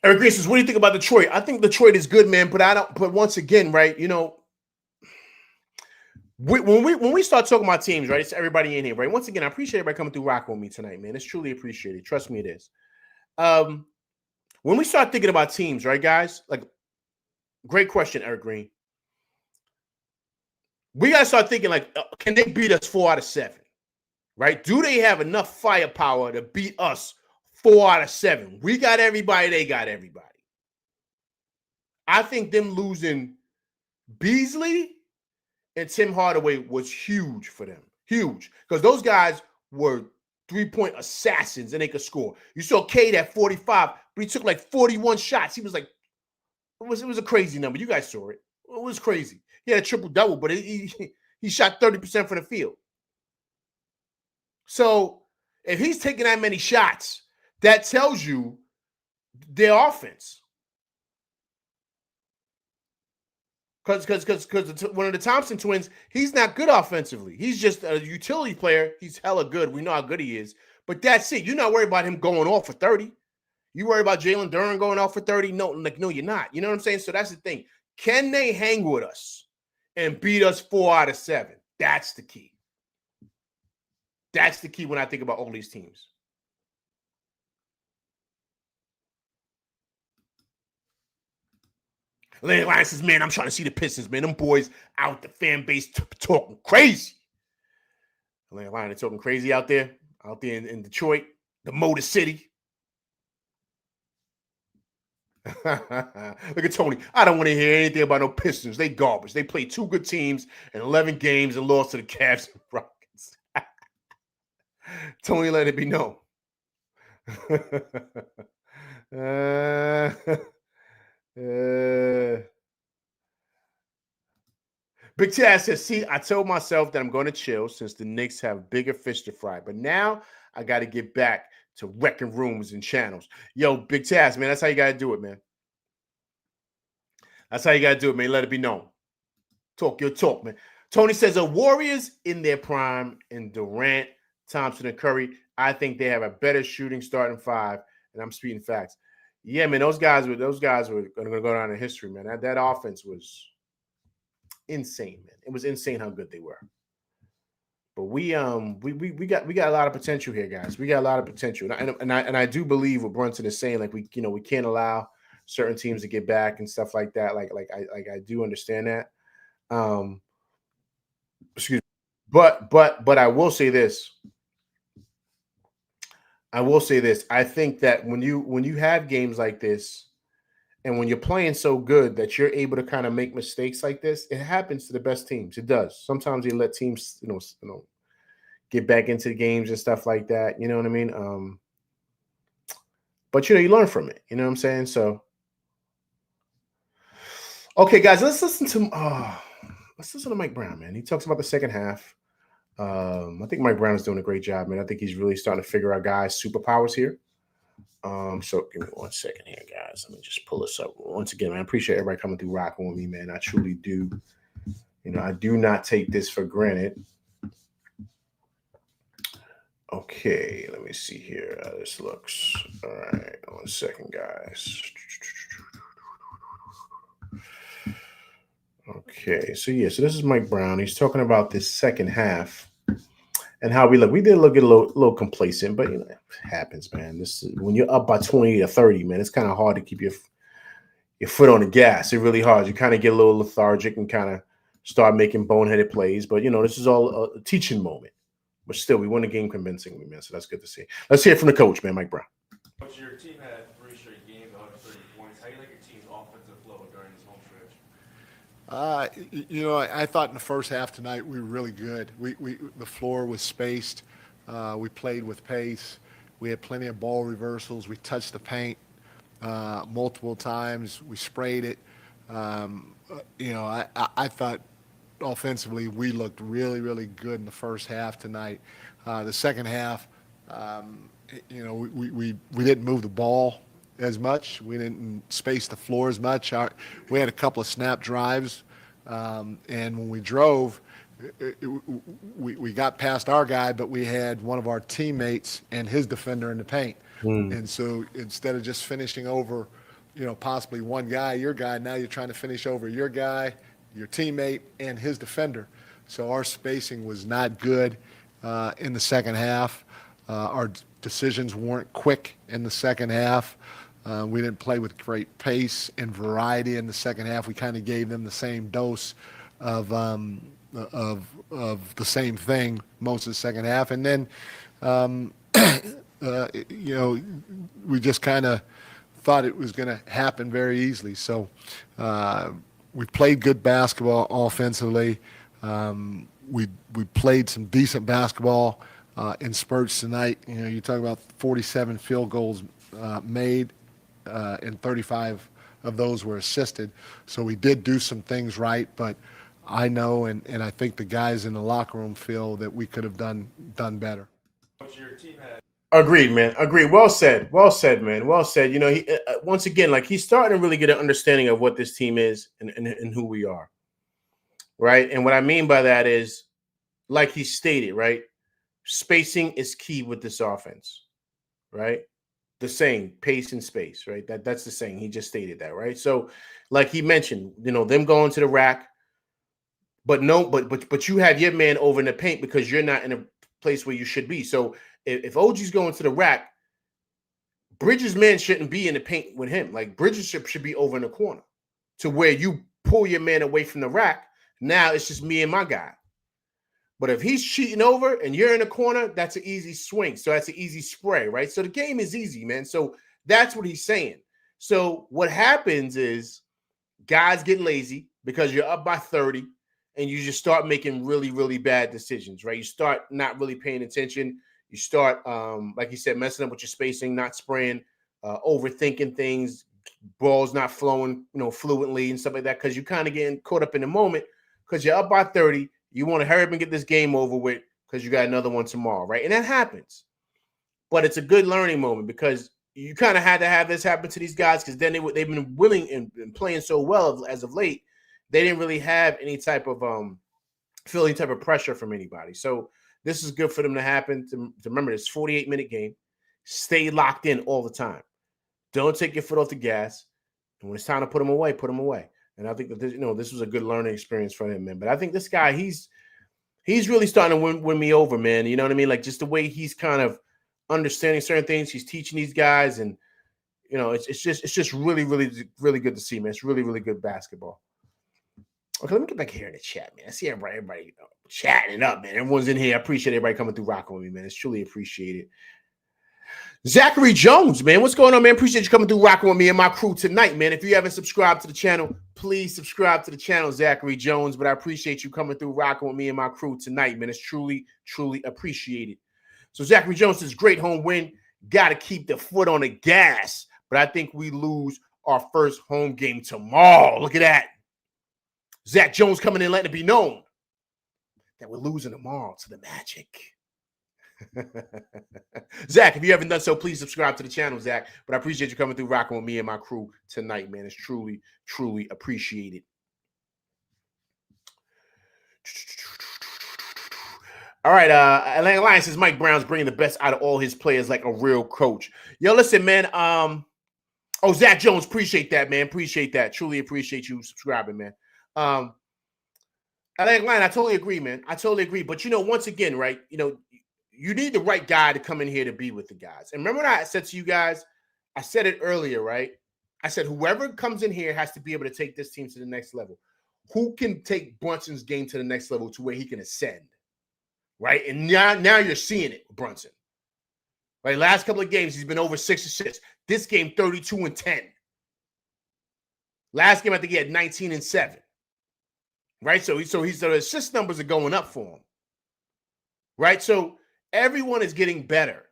Eric Green says, "What do you think about Detroit?" I think Detroit is good, man, but once again, right? When we start talking about teams, right? It's everybody in here, right? Once again, I appreciate everybody coming through rocking with me tonight, man. It's truly appreciated. Trust me, it is. When we start thinking about teams, right, guys? Like, great question, Eric Green. We gotta start thinking like, can they beat us 4 out of 7? Right? Do they have enough firepower to beat us 4 out of 7? We got everybody. They got everybody. I think them losing Beasley and Tim Hardaway was huge for them. Huge. Because those guys were 3-point assassins and they could score. You saw Cade at 45, but he took like 41 shots. He was like, it was a crazy number. You guys saw it. It was crazy. He had a triple-double, but he shot 30% from the field. So if he's taking that many shots, that tells you their offense. Because one of the Thompson twins, he's not good offensively. He's just a utility player. He's hella good. We know how good he is. But that's it. You're not worried about him going off for 30. You worry about Jalen Duren going off for 30? No, you're not. You know what I'm saying? So that's the thing. Can they hang with us and beat us 4 out of 7? That's the key. That's the key when I think about all these teams. Larry Lyon says, man, I'm trying to see the Pistons, man. Them boys out the fan base talking crazy. Larry Lyon, they're talking crazy out there in Detroit, the Motor City. Look at Tony. I don't want to hear anything about no Pistons. They garbage. They played 2 good teams in 11 games and lost to the Cavs and Rockets. Tony, let it be known. Big Taz says, see, I told myself that I'm going to chill since the Knicks have bigger fish to fry. But now I got to get back to wrecking rooms and channels. Yo, Big Taz, man, that's how you got to do it, man. That's how you got to do it, man. Let it be known. Talk your talk, man. Tony says, the Warriors in their prime and Durant, Thompson, and Curry, I think they have a better shooting starting 5. And I'm speaking facts. Yeah, man, those guys were going to go down in history, man. That offense was insane, man. It was insane how good they were. But we got a lot of potential here, guys. We got a lot of potential, and I do believe what Brunson is saying. Like we can't allow certain teams to get back and stuff like that. Like I do understand that. Excuse me. But I will say this. I think that when you have games like this, and when you're playing so good that you're able to kind of make mistakes like this, it happens to the best teams. It does. Sometimes they let teams, get back into the games and stuff like that. You know what I mean? But you learn from it. You know what I'm saying? So Okay, guys, let's listen to Mike Brown, man. He talks about the second half. I think Mike Brown is doing a great job, man. I think he's really starting to figure out guys' superpowers here. So give me 1 second here, guys. Let me just pull this up once again, man. I appreciate everybody coming through rocking with me, man. I truly do. I do not take this for granted. Okay, let me see here how this looks. All right, 1 second, guys. Okay, so this is Mike Brown. He's talking about this second half and how we look. We did look a little complacent, but it happens, man. This is, when you're up by 20 to 30, man, it's kind of hard to keep your foot on the gas. It's really hard. You kind of get a little lethargic and kind of start making boneheaded plays. But this is all a teaching moment. But still, we won the game convincingly, man. So that's good to see. Let's hear it from the coach, man, Mike Brown. Coach, your team had 3 straight games, 130 points. How do you like your team's offensive flow during this home stretch? I thought in the first half tonight we were really good. The floor was spaced. We played with pace. We had plenty of ball reversals. We touched the paint multiple times. We sprayed it. I thought offensively we looked really, really good in the first half tonight. The second half, we didn't move the ball as much. We didn't space the floor as much. We had a couple of snap drives, and when we drove, we got past our guy, but we had one of our teammates and his defender in the paint. And so instead of just finishing over, possibly one guy, your guy, now you're trying to finish over your guy, your teammate, and his defender. So our spacing was not good in the second half. Our decisions weren't quick in the second half. We didn't play with great pace and variety in the second half. We kind of gave them the same dose of the same thing most of the second half. And then, we just kind of thought it was going to happen very easily. So we played good basketball offensively. We played some decent basketball in spurts tonight. You talk about 47 field goals made, and 35 of those were assisted. So we did do some things right, but I know and I think the guys in the locker room feel that we could have done better. Your team had Agreed, man. Agreed. Well said. Well said, man. Well said. He once again, he's starting to really get an understanding of what this team is and who we are, right? And what I mean by that is, like he stated, right? Spacing is key with this offense, right? The saying, pace and space, right? That's the saying. He just stated that, right? So, like he mentioned, them going to the rack, but you have your man over in the paint because you're not in a place where you should be. So if OG's going to the rack, Bridges' man shouldn't be in the paint with him. Like Bridges should be over in the corner to where you pull your man away from the rack. Now it's just me and my guy. But if he's cheating over and you're in the corner, that's an easy swing. So that's an easy spray, right? So the game is easy, man. So that's what he's saying. So what happens is guys get lazy because you're up by 30 and you just start making really, really bad decisions, right? You start not really paying attention. You start, like you said, messing up with your spacing, not spraying, overthinking things, balls not flowing, fluently and stuff like that because you're kind of getting caught up in the moment because you're up by 30. You want to hurry up and get this game over with because you got another one tomorrow, right? And that happens. But it's a good learning moment because you kind of had to have this happen to these guys because then they've been willing and playing so well as of late. They didn't really have any type of feel any type of pressure from anybody. So this is good for them to happen. To remember this 48-minute game. Stay locked in all the time. Don't take your foot off the gas. And when it's time to put them away, put them away. And I think that this was a good learning experience for him, man. But I think this guy, he's really starting to win me over, man. You know what I mean? Like just the way he's kind of understanding certain things. He's teaching these guys, and it's just really, really, really good to see, man. It's really, really good basketball. Okay, let me get back here in the chat, man. I see everybody chatting it up, man. Everyone's in here. I appreciate everybody coming through rocking with me, man. It's truly appreciated. Zachary Jones, man. What's going on, man? Appreciate you coming through rocking with me and my crew tonight, man. If you haven't subscribed to the channel, please subscribe to the channel, Zachary Jones. But I appreciate you coming through rocking with me and my crew tonight, man. It's truly, truly appreciated. So Zachary Jones says, great home win. Got to keep the foot on the gas. But I think we lose our first home game tomorrow. Look at that. Zach Jones coming in, letting it be known that we're losing tomorrow to the Magic. Zach, if you haven't done so, please subscribe to the channel, Zach. But I appreciate you coming through, rocking with me and my crew tonight, man. It's truly, truly appreciated. All right, Atlanta Lions says Mike Brown's bringing the best out of all his players like a real coach. Yo, listen, man. Oh, Zach Jones, appreciate that, man. Appreciate that. Truly appreciate you subscribing, man. Atlanta Lions, I totally agree, man. I totally agree. But, once again, right, you need the right guy to come in here to be with the guys. And remember what I said to you guys? I said it earlier, right? I said whoever comes in here has to be able to take this team to the next level. Who can take Brunson's game to the next level to where he can ascend, right? And now you're seeing it with Brunson. Right, last couple of games, he's been over 6 assists. This game, 32-10. Last game, I think he had 19-7. Right, so the assist numbers are going up for him. Right, so everyone is getting better.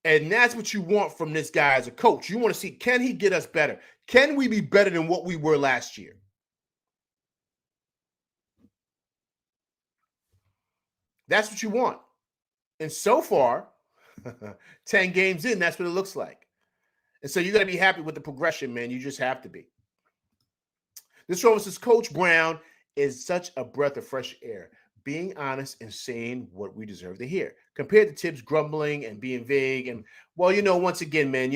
And that's what you want from this guy as a coach. You want to see, can he get us better? Can we be better than what we were last year? That's what you want. And so far, 10 games in, that's what it looks like. And so you got to be happy with the progression, man. You just have to be. This Rover says, Coach Brown is such a breath of fresh air, being honest and saying what we deserve to hear. Compared to Tibbs grumbling and being vague. And, well, once again, man,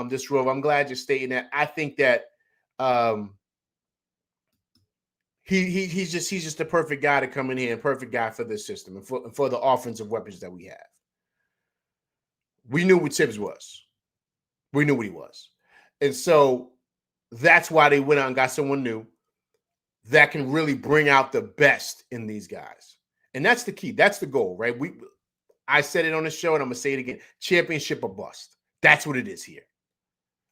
this Rover, I'm glad you're stating that. I think that he's just the perfect guy to come in here and perfect guy for this system and for the offensive weapons that we have. We knew what Tibbs was. We knew what he was. And so that's why they went out and got someone new that can really bring out the best in these guys. And that's the key. That's the goal, right? I said it on the show, and I'm going to say it again. Championship or bust. That's what it is here.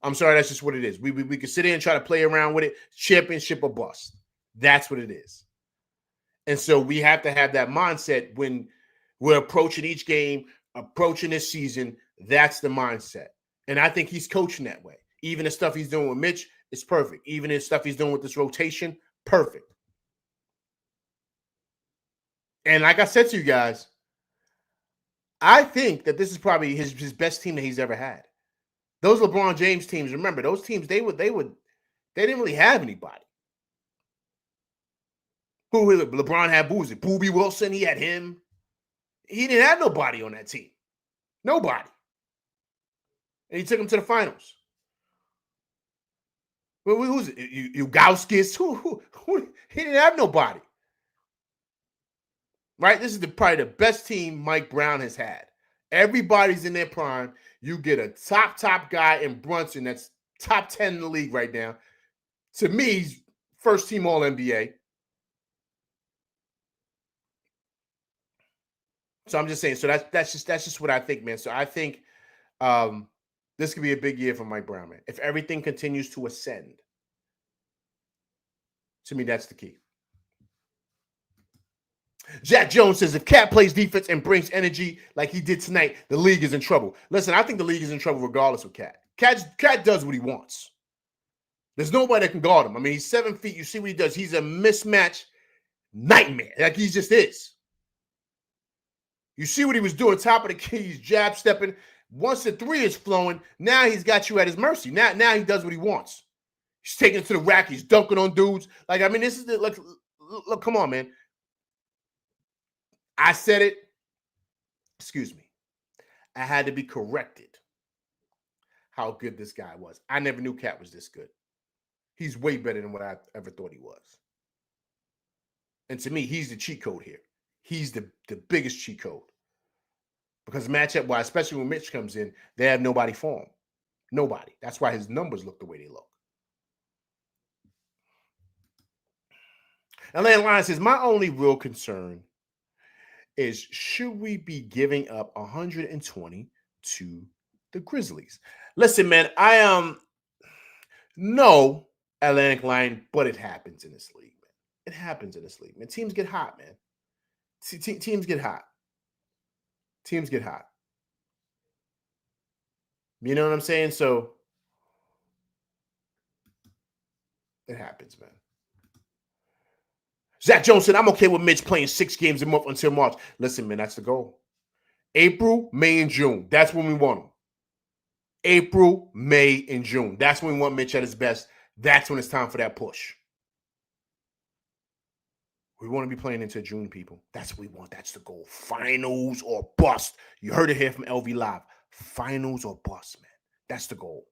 I'm sorry, that's just what it is. We could sit here and try to play around with it. Championship or bust. That's what it is. And so we have to have that mindset when we're approaching each game, approaching this season. That's the mindset. And I think he's coaching that way. Even the stuff he's doing with Mitch is perfect. Even the stuff he's doing with this rotation, perfect. And like I said to you guys, I think that this is probably his best team that he's ever had. Those LeBron James teams, remember, those teams, they didn't really have anybody. LeBron had Boozy, Boobie Wilson, he had him. He didn't have nobody on that team. Nobody. And he took him to the finals. Well, who's it? Ugauskis? Who? He didn't have nobody. Right? This is probably the best team Mike Brown has had. Everybody's in their prime. You get a top guy in Brunson that's top 10 in the league right now. To me, he's first team All-NBA. So I'm just saying. So that's just what I think, man. So I think this could be a big year for Mike Brown, man. If everything continues to ascend, to me, that's the key. Jack Jones says, if Cat plays defense and brings energy like he did tonight, the league is in trouble. Listen, I think the league is in trouble regardless of Cat. Cat does what he wants. There's nobody that can guard him. I mean, he's 7 feet. You see what he does. He's a mismatch nightmare. Like he just is. You see what he was doing, top of the key. He's jab stepping. Once the three is flowing, now he's got you at his mercy. Now he does what he wants. He's taking it to the rack. He's dunking on dudes. Like, I mean, this is the look, come on, man. I said it. Excuse me. I had to be corrected how good this guy was. I never knew Cat was this good. He's way better than what I ever thought he was. And to me, he's the cheat code here. He's the biggest cheat code. Because matchup-wise, especially when Mitch comes in, they have nobody for him. Nobody. That's why his numbers look the way they look. Atlanta Lions says, my only real concern is, should we be giving up 120 to the Grizzlies? Listen, man, I am no Atlantic Lion, but it happens in this league, man. It happens in this league, man. Teams get hot, man. Teams get hot. Teams get hot. You know what I'm saying? So it happens, man. Zach Jones said, I'm okay with Mitch playing 6 games a month until March. Listen, man, that's the goal. April, May, and June. That's when we want him. April, May, and June. That's when we want Mitch at his best. That's when it's time for that push. We want to be playing into June, people. That's what we want. That's the goal. Finals or bust. You heard it here from LV Live. Finals or bust, man. That's the goal.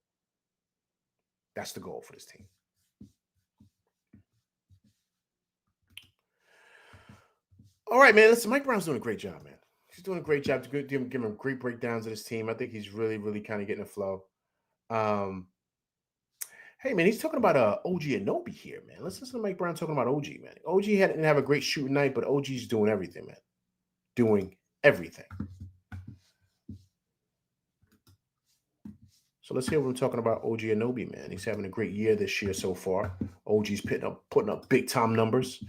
That's the goal for this team. All right, man. Listen, Mike Brown's doing a great job, man. He's doing a great job to give him great breakdowns of this team. I think he's really, really kind of getting a flow. Hey, man, he's talking about OG Anunoby here, man. Let's listen to Mike Brown talking about OG, man. OG didn't have a great shooting night, but OG's doing everything, man. Doing everything. So let's hear what we're talking about OG Anunoby, man. He's having a great year this year so far. OG's putting up big-time numbers.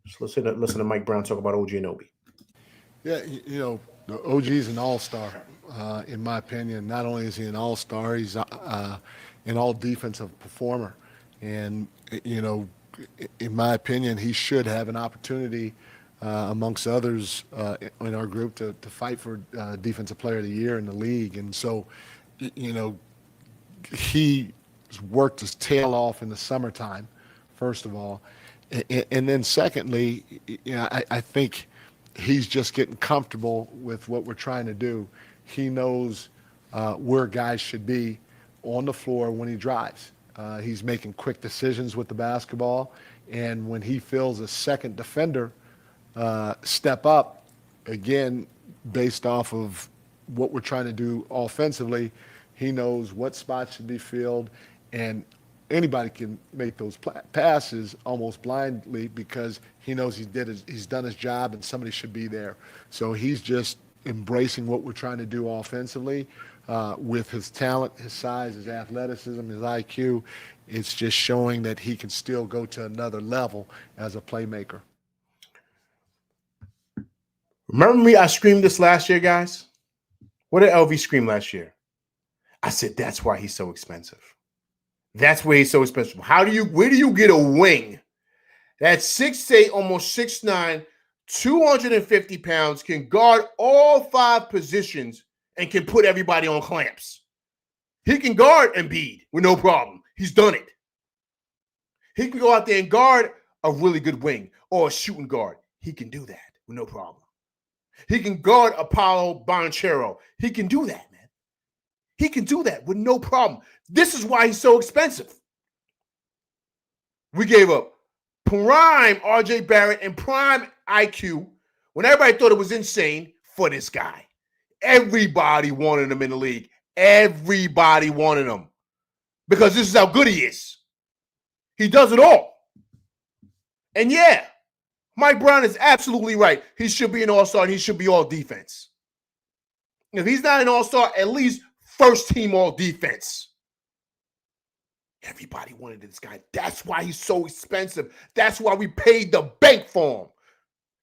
So listen to Mike Brown talk about OG Anunoby. Yeah, you know, the OG's an all-star, in my opinion. Not only is he an all-star, he's an all-defensive performer. And, you know, in my opinion, he should have an opportunity amongst others in our group to fight for Defensive Player of the Year in the league. And so, you know, he worked his tail off in the summertime, first of all. And then secondly, you know, I think he's just getting comfortable with what we're trying to do. He knows where guys should be on the floor when he drives. He's making quick decisions with the basketball. And when he feels a second defender step up, again, based off of what we're trying to do offensively, he knows what spots should be filled, and anybody can make those passes almost blindly because he knows he's done his job and somebody should be there. So he's just embracing what we're trying to do offensively with his talent, his size, his athleticism, his IQ. It's just showing that he can still go to another level as a playmaker. Remember me? I screamed this last year, guys. What did LV scream last year? I said, that's why he's so expensive. That's where he's so expensive. Where do you get a wing that's 6'8", almost 6'9", 250 pounds, can guard all 5 positions, and can put everybody on clamps? He can guard Embiid with no problem. He's done it. He can go out there and guard a really good wing or a shooting guard. He can do that with no problem. He can guard Apollo Banchero. He can do that, man. He can do that with no problem. This is why he's so expensive. We gave up prime RJ Barrett and prime IQ when everybody thought it was insane for this guy. Everybody wanted him in the league. Everybody wanted him because this is how good he is. He does it all. And yeah, Mike Brown is absolutely right. He should be an all-star and he should be all defense. If he's not an all-star, at least first team all defense. Everybody wanted this guy. That's why he's so expensive. That's why we paid the bank for him.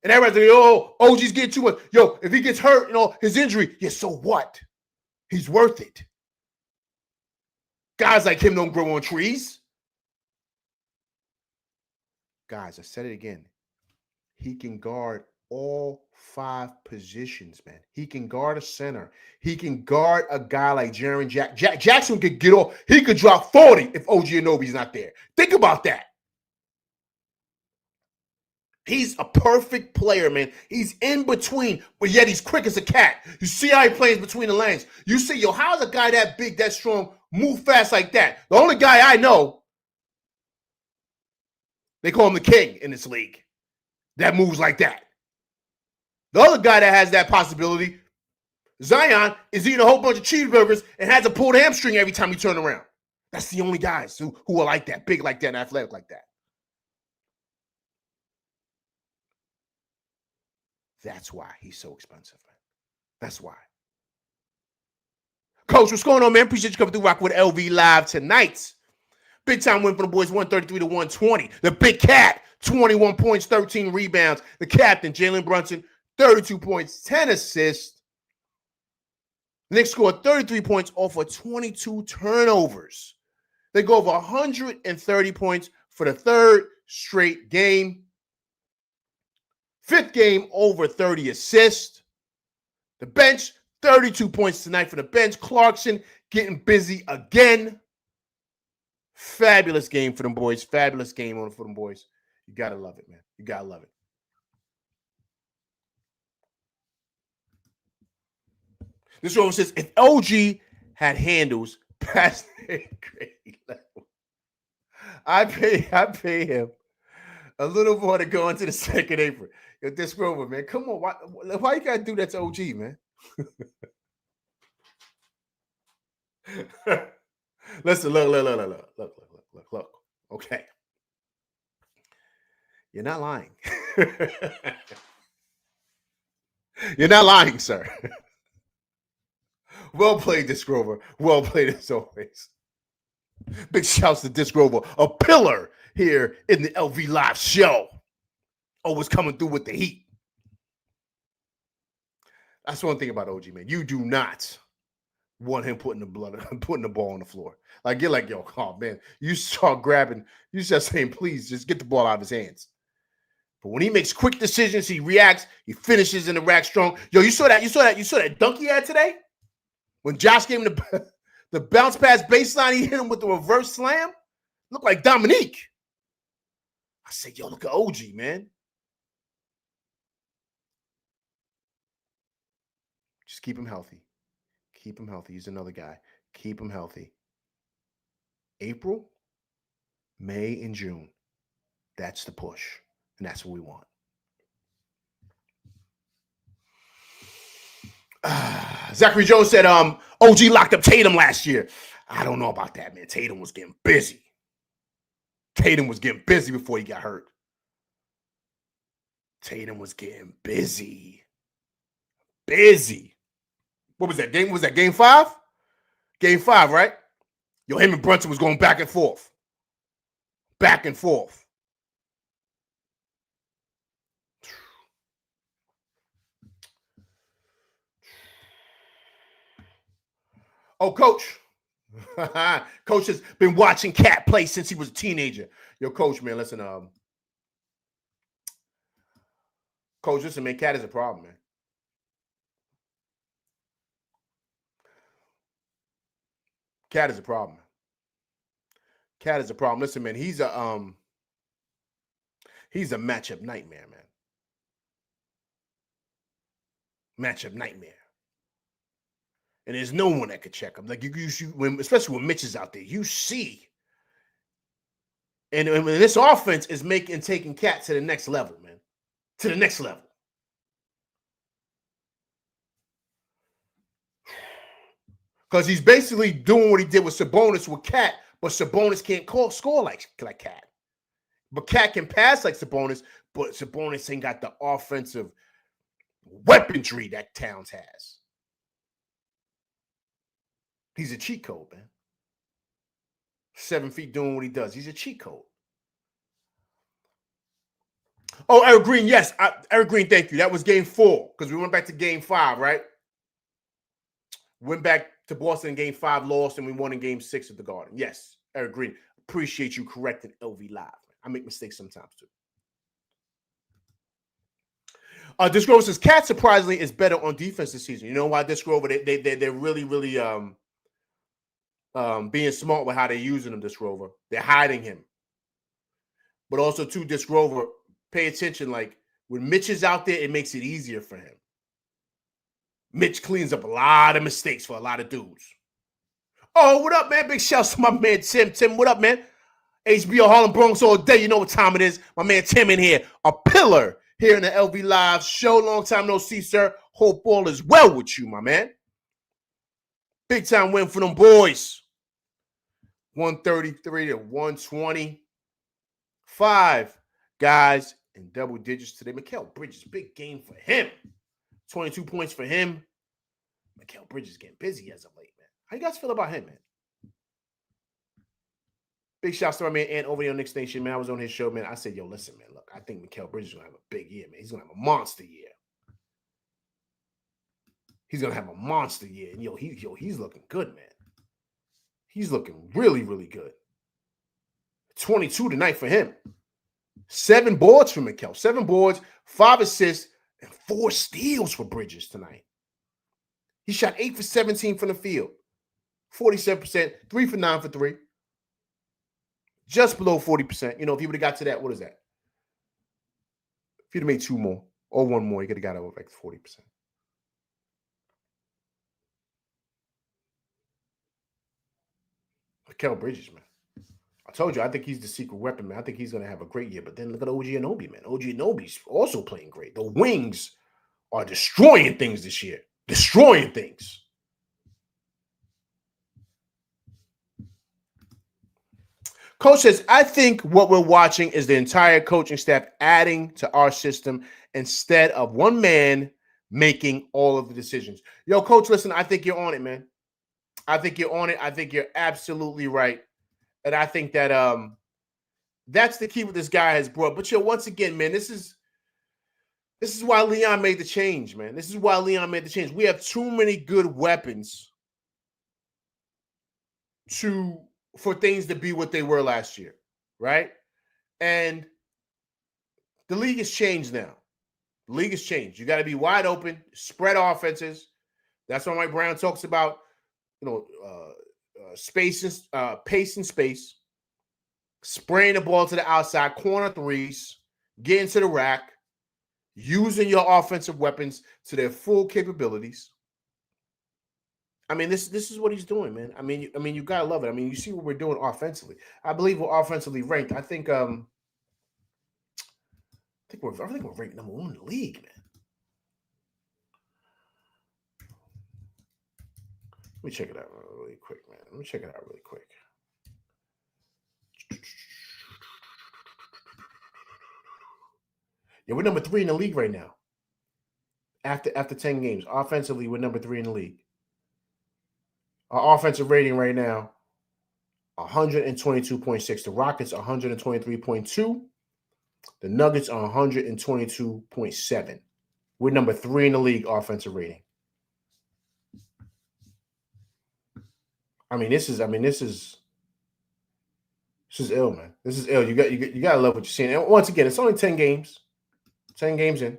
And everybody's like, oh, OG's getting too much. Yo, if he gets hurt, his injury, yeah, so what? He's worth it. Guys like him don't grow on trees. Guys, I said it again. He can guard all 5 positions, man. He can guard a center. He can guard a guy like Jaren Jackson. Jackson could get off. He could drop 40 if OG Anunoby's not there. Think about that. He's a perfect player, man. He's in between, but yet he's quick as a cat. You see how he plays between the lanes. You see, yo, how's a guy that big, that strong, move fast like that? The only guy I know, they call him the king in this league, that moves like that. The other guy that has that possibility, Zion, is eating a whole bunch of cheeseburgers and has a pulled hamstring every time he turns around. That's the only guys who are like that, big like that, and athletic like that. That's why he's so expensive, man. That's why. Coach, what's going on, man? Appreciate you coming through Rock with LV Live tonight. Big time win for the boys, 133-120. The Big Cat, 21 points, 13 rebounds. The captain, Jalen Brunson, 32 points, 10 assists. Knicks scored 33 points off of 22 turnovers. They go over 130 points for the 3rd straight game. Fifth game over 30 assists. The bench, 32 points tonight for the bench. Clarkson getting busy again. Fabulous game for them boys. Fabulous game for them boys. You got to love it, man. You got to love it. This one says, if OG had handles past the grade level, I pay him a little more to go into the second apron. Yo, this Rover, man. Come on. Why you got to do that to OG, man? Listen, look. Okay. You're not lying. You're not lying, sir. Well played, Disc Rover. Well played as always. Big shouts to Disc Rover, a pillar here in the LV Live show. Always coming through with the heat. That's one thing about OG, man. You do not want him putting the ball on the floor. Like, you're like, yo, oh, man. You start grabbing. You start saying, please, just get the ball out of his hands. But when he makes quick decisions, he reacts. He finishes in the rack strong. Yo, you saw that dunk he had today? When Josh gave him the bounce pass baseline, he hit him with the reverse slam. Looked like Dominique. I said, yo, look at OG, man. Just keep him healthy. Keep him healthy. He's another guy. Keep him healthy. April, May, and June. That's the push. And that's what we want. Zachary Jones said OG locked up Tatum last year. I don't know about that, man. Tatum was getting busy. Tatum was getting busy before he got hurt. Tatum was getting busy. Busy. What was that game? Was that game 5? Game 5, right? Yo, him and Brunson was going back and forth. Back and forth. Oh, Coach. Coach has been watching Cat play since he was a teenager. Yo, Coach, man, listen. Coach, listen, man, Cat is a problem, man. Cat is a problem. Cat is a problem. Listen, man, he's a matchup nightmare, man. Matchup nightmare. And there's no one that could check him. Like especially when Mitch is out there, you see. And when this offense is taking Cat to the next level, man. To the next level. Because he's basically doing what he did with Sabonis with Cat, but Sabonis can't score like Cat. But Cat can pass like Sabonis, but Sabonis ain't got the offensive weaponry that Towns has. He's a cheat code, man. 7 feet doing what he does. He's a cheat code. Oh, Eric Green, yes. Eric Green, thank you. That was game 4 because we went back to game 5, right? Went back to Boston in game 5, lost, and we won in game 6 at the Garden. Yes, Eric Green. Appreciate you correcting LV Live. I make mistakes sometimes, too. Disc Grover says, Cat surprisingly is better on defense this season. You know why, Disc Grover? They're really being smart with how they're using him, Disc Grover. They're hiding him. But also, too, Disc Grover, pay attention. Like, when Mitch is out there, it makes it easier for him. Mitch cleans up a lot of mistakes for a lot of dudes. Oh, what up, man? Big shouts to my man, Tim. Tim, what up, man? HBO Harlem Bronx all day. You know what time it is. My man Tim in here. A pillar here in the LV Live show. Long time no see, sir. Hope all is well with you, my man. Big time win for them boys. 133 to 125. Guys in double digits today. Mikal Bridges, big game for him. 22 points for him. Mikal Bridges getting busy as of late, man. How you guys feel about him, man? Big shouts to my man Ant over there on Knicks Nation, man. I was on his show, man. I said, yo, listen, man, look, I think Mikal Bridges is going to have a big year, man. He's going to have a monster year. He's going to have a monster year. And, he's looking good, man. He's looking really, really good. 22 tonight for him. 7 boards for Mikel. 7 boards, 5 assists, and 4 steals for Bridges tonight. He shot 8 for 17 from the field. 47%, 3 for 9 for 3. Just below 40%. You know, if he would have got to that, what is that? If he'd have made 2 more or 1 more, he could have got over like 40%. Mikal Bridges, man. I told you, I think he's the secret weapon, man. I think he's going to have a great year. But then look at OG Anunoby, man. OG Anunoby's also playing great. The Wings are destroying things this year. Destroying things. Coach says, I think what we're watching is the entire coaching staff adding to our system instead of one man making all of the decisions. Yo, Coach, listen, I think you're on it, man. I think you're on it. I think you're absolutely right. And I think that that's the key what this guy has brought. But once again, man, this is why Leon made the change, man. This is why Leon made the change. We have too many good weapons for things to be what they were last year, right? And the league has changed now. The league has changed. You got to be wide open, spread offenses. That's what Mike Brown talks about, pace and space, spraying the ball to the outside, corner threes, getting to the rack, using your offensive weapons to their full capabilities. I mean, this is what he's doing, man. I mean, you gotta love it. I mean, you see what we're doing offensively. I believe we're offensively ranked. I think we're ranked number 1 in the league, man. Let me check it out really quick, man. Let me check it out really quick. Yeah, we're number 3 in the league right now. After 10 games, offensively, we're number 3 in the league. Our offensive rating right now, 122.6. The Rockets, 123.2. The Nuggets are 122.7. We're number 3 in the league offensive rating. This is ill, man. This is ill. You gotta love what you're seeing. And once again, it's only 10 games. 10 games in.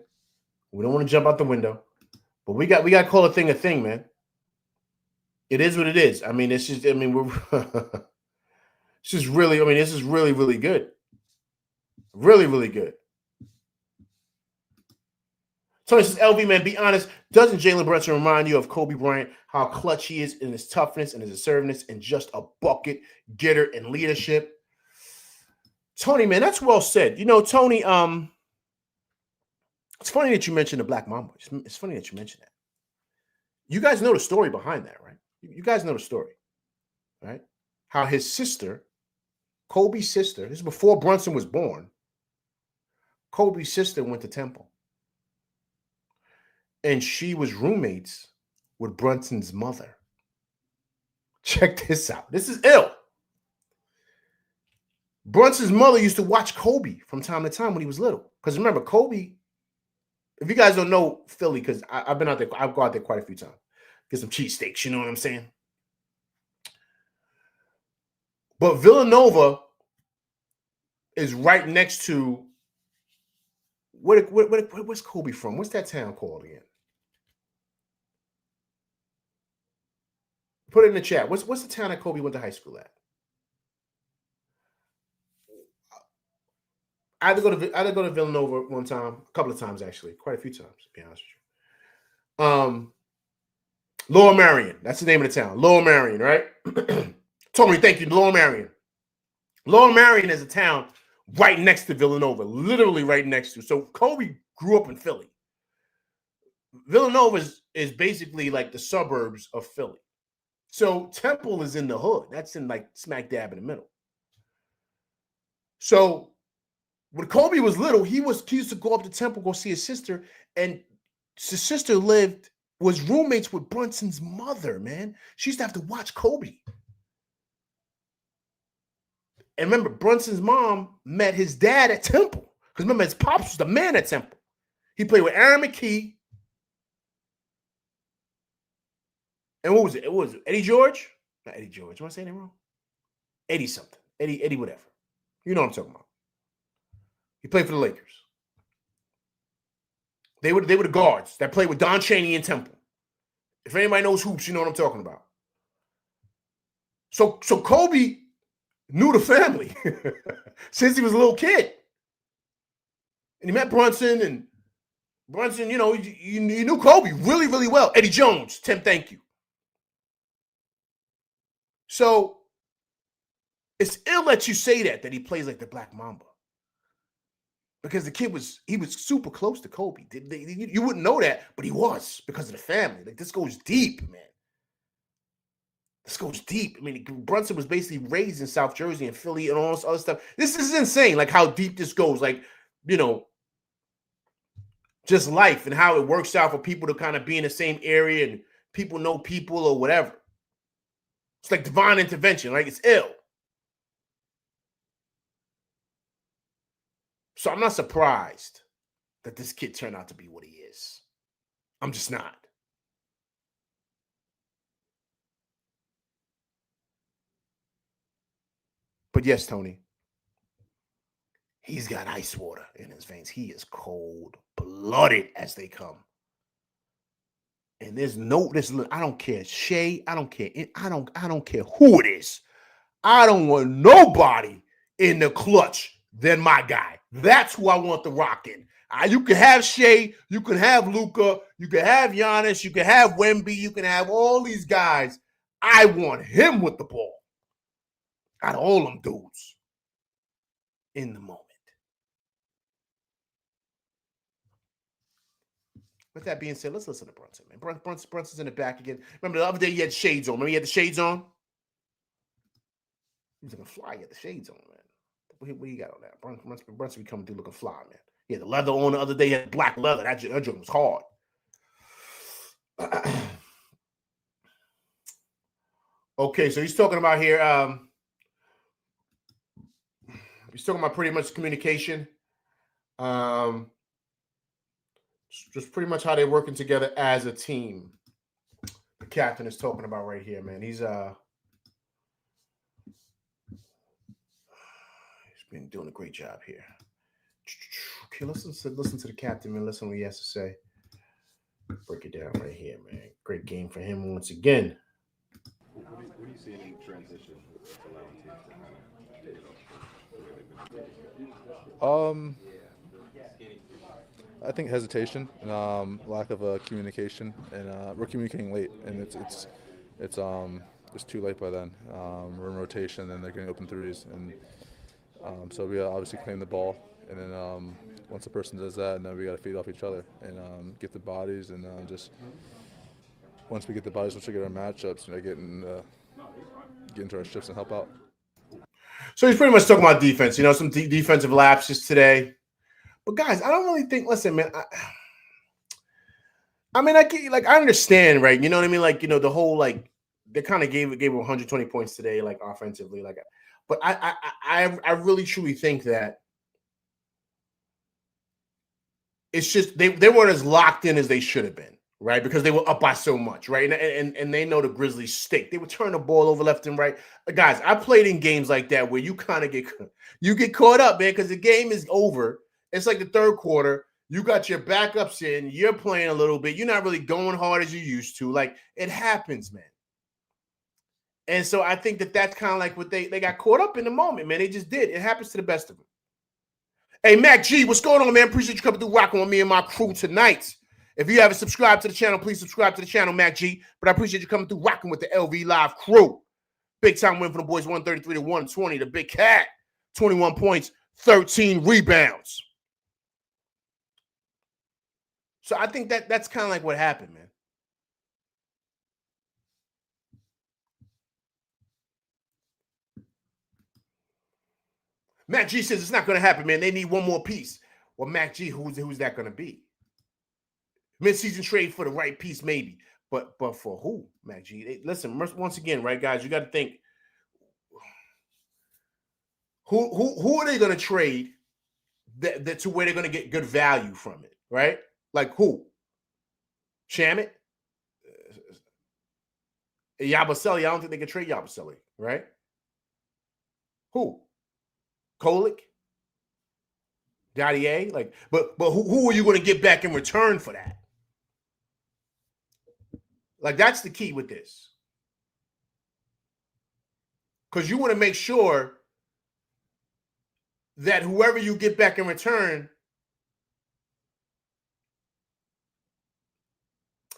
We don't want to jump out the window. But we got to call a thing, man. It is what it is. We're this is really really good. Really, really good. Tony says, LV, man, be honest. Doesn't Jalen Brunson remind you of Kobe Bryant, how clutch he is in his toughness and his assertiveness and just a bucket getter and leadership? Tony, man, that's well said. Tony, it's funny that you mentioned the Black Mamba. It's funny that you mentioned that. You guys know the story behind that, right? You guys know the story, right? How his sister, Kobe's sister, this is before Brunson was born, Kobe's sister went to Temple. And she was roommates with Brunson's mother. Check this out. This is ill. Brunson's mother used to watch Kobe from time to time when he was little. Because remember, Kobe, if you guys don't know Philly, because I've been out there, I've gone out there quite a few times. Get some cheesesteaks, you know what I'm saying? But Villanova is right next to where's Kobe from? What's that town called again? Put it in the chat. What's the town that Kobe went to high school at? I had to go to Villanova one time, a couple of times actually, quite a few times, to be honest with you. Lower Marion, that's the name of the town. Lower Marion, right? Tony, thank you. Lower Marion. Lower Marion is a town right next to Villanova, literally right next to. So Kobe grew up in Philly. Villanova is basically like the suburbs of Philly. So Temple is in the hood. That's in like smack dab in the middle. So when Kobe was little, he used to go up to Temple, go see his sister, and his sister was roommates with Brunson's mother, man. She used to have to watch Kobe. And remember, Brunson's mom met his dad at Temple. Because remember, his pops was the man at Temple. He played with Aaron McKee. And what was it? It was Eddie George? Not Eddie George. Am I saying it wrong? Eddie something. Eddie whatever. You know what I'm talking about. He played for the Lakers. They were the guards that played with Don Chaney and Temple. If anybody knows hoops, you know what I'm talking about. So Kobe knew the family since he was a little kid. And he met Brunson, and Brunson, you know, you knew Kobe really, really well. Eddie Jones, Tim, thank you. So it's ill that you say that he plays like the Black Mamba. Because the kid was super close to Kobe. You wouldn't know that, but he was because of the family. Like, this goes deep, man. This goes deep. I mean, Brunson was basically raised in South Jersey and Philly and all this other stuff. This is insane, like how deep this goes. Like, you know, just life and how it works out for people to kind of be in the same area and people know people or whatever. It's like divine intervention. Like, it's ill. So I'm not surprised that this kid turned out to be what he is. I'm just not. But yes, Tony, he's got ice water in his veins. He is cold-blooded as they come. And there's I don't care Shea, I don't care who it is. I don't want nobody in the clutch than my guy. That's who I want to rock in. You can have Shea, you can have Luka, you can have Giannis, you can have Wemby, you can have all these guys. I want him with the ball. Out of all them dudes in the moment. With that being said, let's listen to Brunson, man. Brunson's in the back again. Remember the other day he had shades on. Remember he had the shades on? He was looking fly. He had the shades on, man. What do you got on that? Brunson be coming through looking fly, man. He had the leather on the other day. He had black leather. That joint was hard. Okay, so he's talking about here. He's talking about pretty much communication. Just pretty much how they're working together as a team. The captain is talking about right here, man. He's been doing a great job here. Okay, listen to the captain, man. Listen what he has to say. Break it down right here, man. Great game for him once again. What do you see in transition allowing teams I think hesitation and lack of communication, and we're communicating late, and it's too late by then. We're in rotation, and they're getting open threes, and so we obviously claim the ball, and then once the person does that, and then we got to feed off each other and get the bodies, and just once we get the bodies, once we get our matchups, get into our shifts and help out. So he's pretty much talking about defense. You know, some defensive lapses today. But guys, I don't really think. Listen, man. I mean, I understand, right? You know what I mean? Like, you know, the whole like they kind of gave 120 points today, like offensively, like. But I really truly think that it's just they weren't as locked in as they should have been, right? Because they were up by so much, right? And they know the Grizzlies stink. They would turn the ball over left and right. Guys, I played in games like that where you kind of get caught up, man, because the game is over. It's like the third quarter. You got your backups in. You're playing a little bit. You're not really going hard as you used to. Like, it happens, man. And so I think that's kind of like what they got caught up in the moment, man. They just did. It happens to the best of them. Hey, Mac G, what's going on, man? Appreciate you coming through rocking with me and my crew tonight. If you haven't subscribed to the channel, please subscribe to the channel, Mac G. But I appreciate you coming through rocking with the LV Live crew. Big time win for the boys, 133 to 120. The Big Cat, 21 points, 13 rebounds. So I think that's kind of like what happened, man. Mac G says it's not going to happen, man. They need one more piece. Well, Mac G, who's that going to be? Mid-season trade for the right piece, maybe. But for who, Mac G? Listen, once again, right, guys, you got to think. Who are they going to trade that to where they're going to get good value from it, right? Like who? Shamet? Yabusele? I don't think they can trade Yabusele, right? Who? Kolick? Daddy like, but who are you going to get back in return for that? Like, that's the key with this. Because you want to make sure that whoever you get back in return,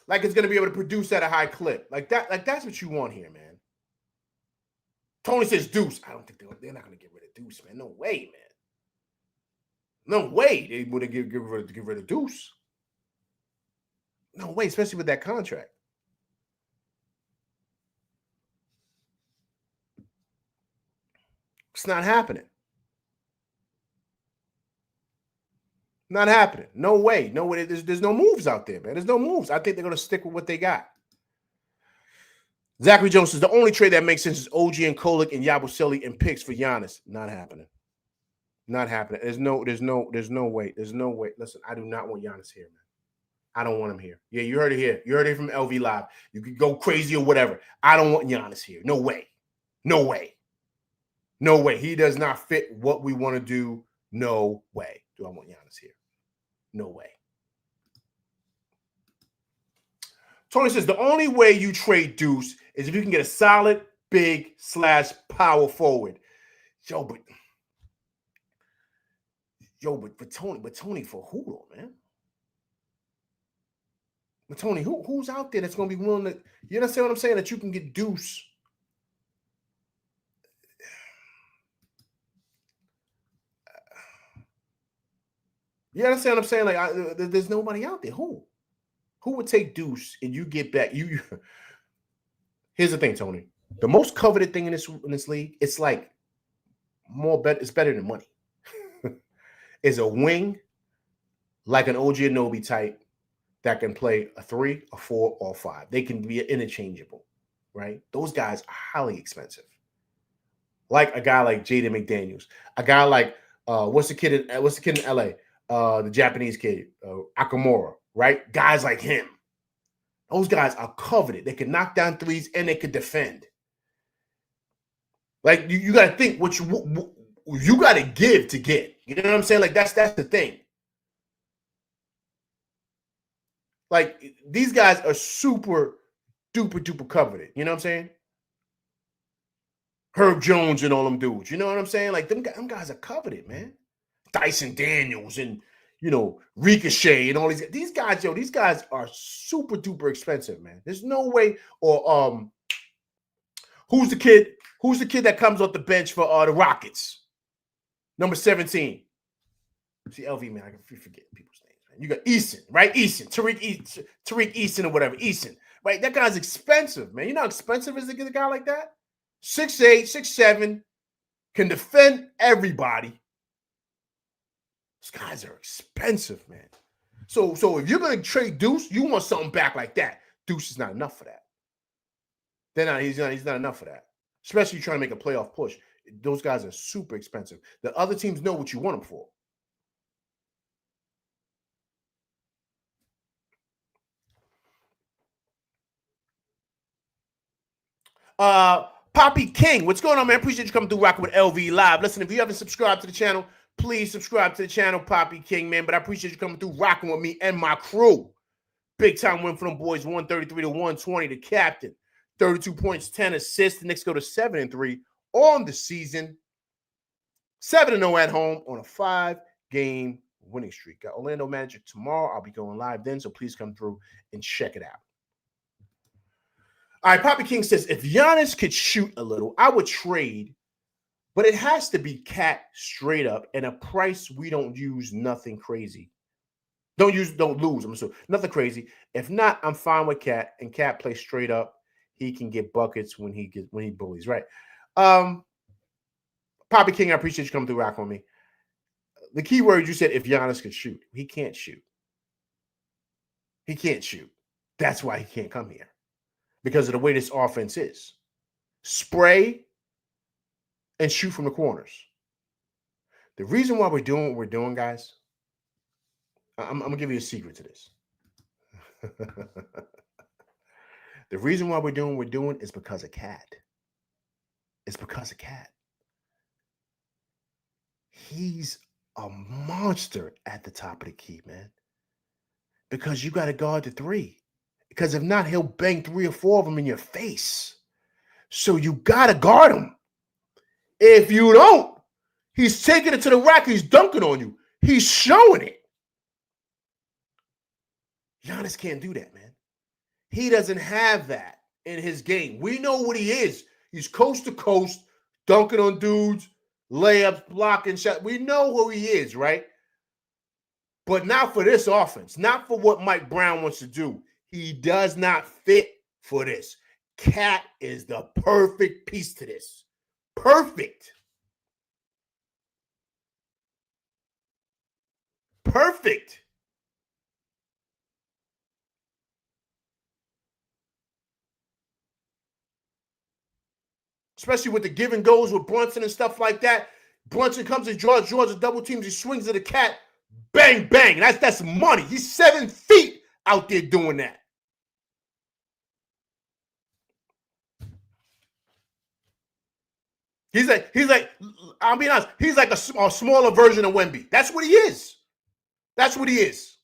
like, it's going to be able to produce at a high clip. Like that's what you want here, man. Tony says Deuce. I don't think they're not going to get rid of Deuce, man. No way, man. No way they would get rid of Deuce. No way, especially with that contract. It's not happening. Not happening. No way. No way. There's no moves out there, man. There's no moves. I think they're going to stick with what they got. Zachary Jones says the only trade that makes sense is OG and Kolek and Yabusele and picks for Giannis. Not happening. Not happening. There's no way. There's no way. Listen, I do not want Giannis here, man. I don't want him here. Yeah, you heard it here. You heard it from LV Live. You could go crazy or whatever. I don't want Giannis here. No way. No way. No way. He does not fit what we want to do. No way do I want Giannis here. No way. Tony says the only way you trade Deuce is if you can get a solid, big / power forward. But Tony for who though, man? But Tony, who's out there that's going to be willing to? You understand what I'm saying? That you can get Deuce. You understand what I'm saying? Like, there's nobody out there. Who would take Deuce and you get back? You. Here's the thing, Tony. The most coveted thing in this league, it's like it's better than money. Is a wing like an OG Anunoby type that can play a 3, a 4, or a 5. They can be interchangeable, right? Those guys are highly expensive. Like a guy like Jaden McDaniels, a guy like what's the kid in LA? The Japanese kid, Akamura, right? Guys like him. Those guys are coveted. They can knock down threes and they can defend. Like you got to think what you got to give to get. You know what I'm saying? Like that's the thing. Like these guys are super duper coveted. You know what I'm saying? Herb Jones and all them dudes. You know what I'm saying? Like them guys are coveted, man. Dyson Daniels and Ricochet and all these guys, these guys are super duper expensive, man. There's no way. Or who's the kid that comes off the bench for the Rockets? Number 17. See, LV, man, I can forget people's names, man. You got Eason, right? Tariq Eason or whatever. Eason, right? That guy's expensive, man. You know how expensive is to get a guy like that? 6'8", 6'7", can defend everybody. These guys are expensive, man. So if you're going to trade Deuce, you want something back like that. Deuce is not enough for that. He's not enough for that. Especially trying to make a playoff push. Those guys are super expensive. The other teams know what you want them for. Poppy King, what's going on, man? Appreciate you coming through rocking with LV Live. Listen, if you haven't subscribed to the channel, please subscribe to the channel, Poppy King, man. But I appreciate you coming through rocking with me and my crew. Big time win for them boys, 133-120. The captain, 32 points, 10 assists. The Knicks go to 7-3 on the season. 7-0 at home on a 5-game winning streak. Got Orlando Magic tomorrow. I'll be going live then, so please come through and check it out. All right, Poppy King says, if Giannis could shoot a little, I would trade, but it has to be Cat straight up and a price we don't use, nothing crazy. Don't lose. I'm sorry, nothing crazy. If not, I'm fine with Cat, and Cat plays straight up. He can get buckets when he bullies, right? Poppy King, I appreciate you coming through rock on me. The key word you said, if Giannis could shoot. He can't shoot. He can't shoot. That's why he can't come here. Because of the way this offense is. Spray and shoot from the corners. The reason why we're doing what we're doing, guys, I'm going to give you a secret to this. The reason why we're doing what we're doing is because of Cat. It's because of Cat. He's a monster at the top of the key, man. Because you got to guard the three. Because if not, he'll bang 3 or 4 of them in your face. So you got to guard him. If you don't, he's taking it to the rack. He's dunking on you. He's showing it. Giannis can't do that, man. He doesn't have that in his game. We know what he is. He's coast to coast, dunking on dudes, layups, blocking shots. We know who he is, right? But not for this offense. Not for what Mike Brown wants to do. He does not fit for this. Cat is the perfect piece to this. Perfect. Perfect. Especially with the give and goes with Brunson and stuff like that. Brunson comes and draws a double teams. He swings at the cat. Bang, bang. That's money. He's 7 feet out there doing that. He's like, I'll be honest, he's like a smaller version of Wemby. That's what he is. That's what he is.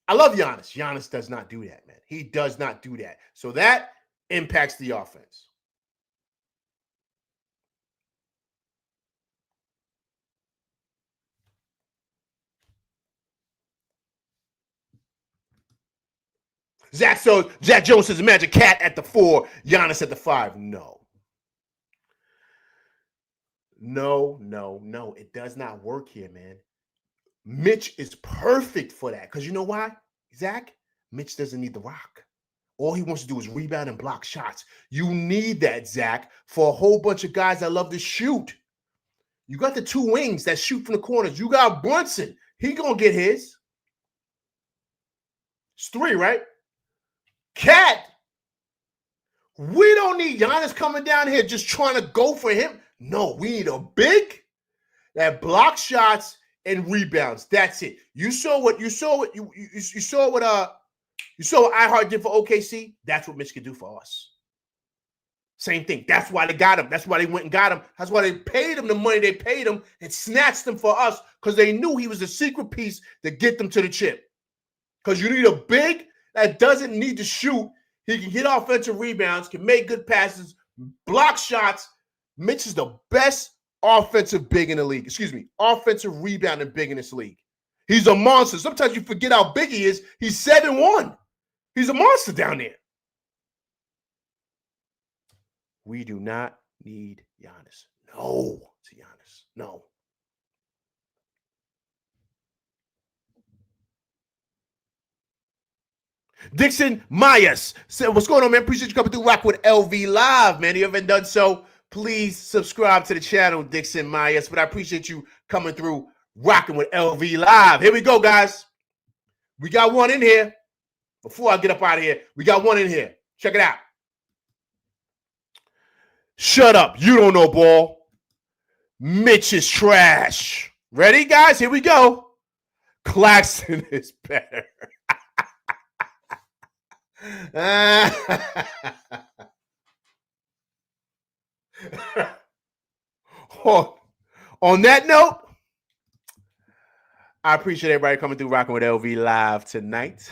I love Giannis. Giannis does not do that, man. He does not do that. So that impacts the offense. Zach Jones says Magic Cat at the 4, Giannis at the 5. No. It does not work here, man. Mitch is perfect for that. Because you know why, Zach? Mitch doesn't need the rock. All he wants to do is rebound and block shots. You need that, Zach, for a whole bunch of guys that love to shoot. You got the 2 wings that shoot from the corners. You got Brunson. He gonna get his. It's 3, right? Cat. We don't need Giannis coming down here just trying to go for him. No, we need a big that blocks shots and rebounds. That's it. You saw what iHeart did for OKC. That's what Mitch can do for us. Same thing. That's why they got him. That's why they went and got him. That's why they paid him the money they paid him and snatched him for us, because they knew he was a secret piece to get them to the chip. Because you need a big that doesn't need to shoot. He can get offensive rebounds, can make good passes, block shots. Mitch is the best offensive big in the league. Offensive rebounding big in this league. He's a monster. Sometimes you forget how big he is. He's 7'1". He's a monster down there. We do not need Giannis. No to Giannis. No. Dixon Myers said, what's going on, man? Appreciate you coming through Rock with LV Live, man. If you haven't done so, please subscribe to the channel, Dixon Myers. But I appreciate you coming through rocking with LV Live. Here we go, guys. We got one in here. Before I get up out of here, we got one in here. Check it out. Shut up. You don't know ball. Mitch is trash. Ready, guys? Here we go. Claxton is better. On that note, I appreciate everybody coming through Rocking with LV Live tonight.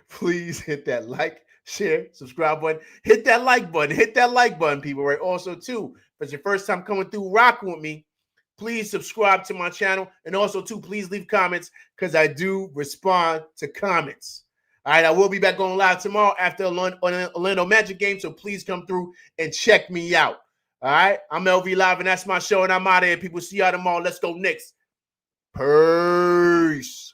Please hit that like, share, subscribe button. Hit that like button. Hit that like button, people. Right? Also, too, if it's your first time coming through rocking with me, please subscribe to my channel. And also, too, please leave comments, because I do respond to comments. All right, I will be back on live tomorrow after Orlando Magic game, so please come through and check me out. All right, I'm LV Live, and that's my show, and I'm out of here. People, see y'all tomorrow. Let's go Knicks. Peace.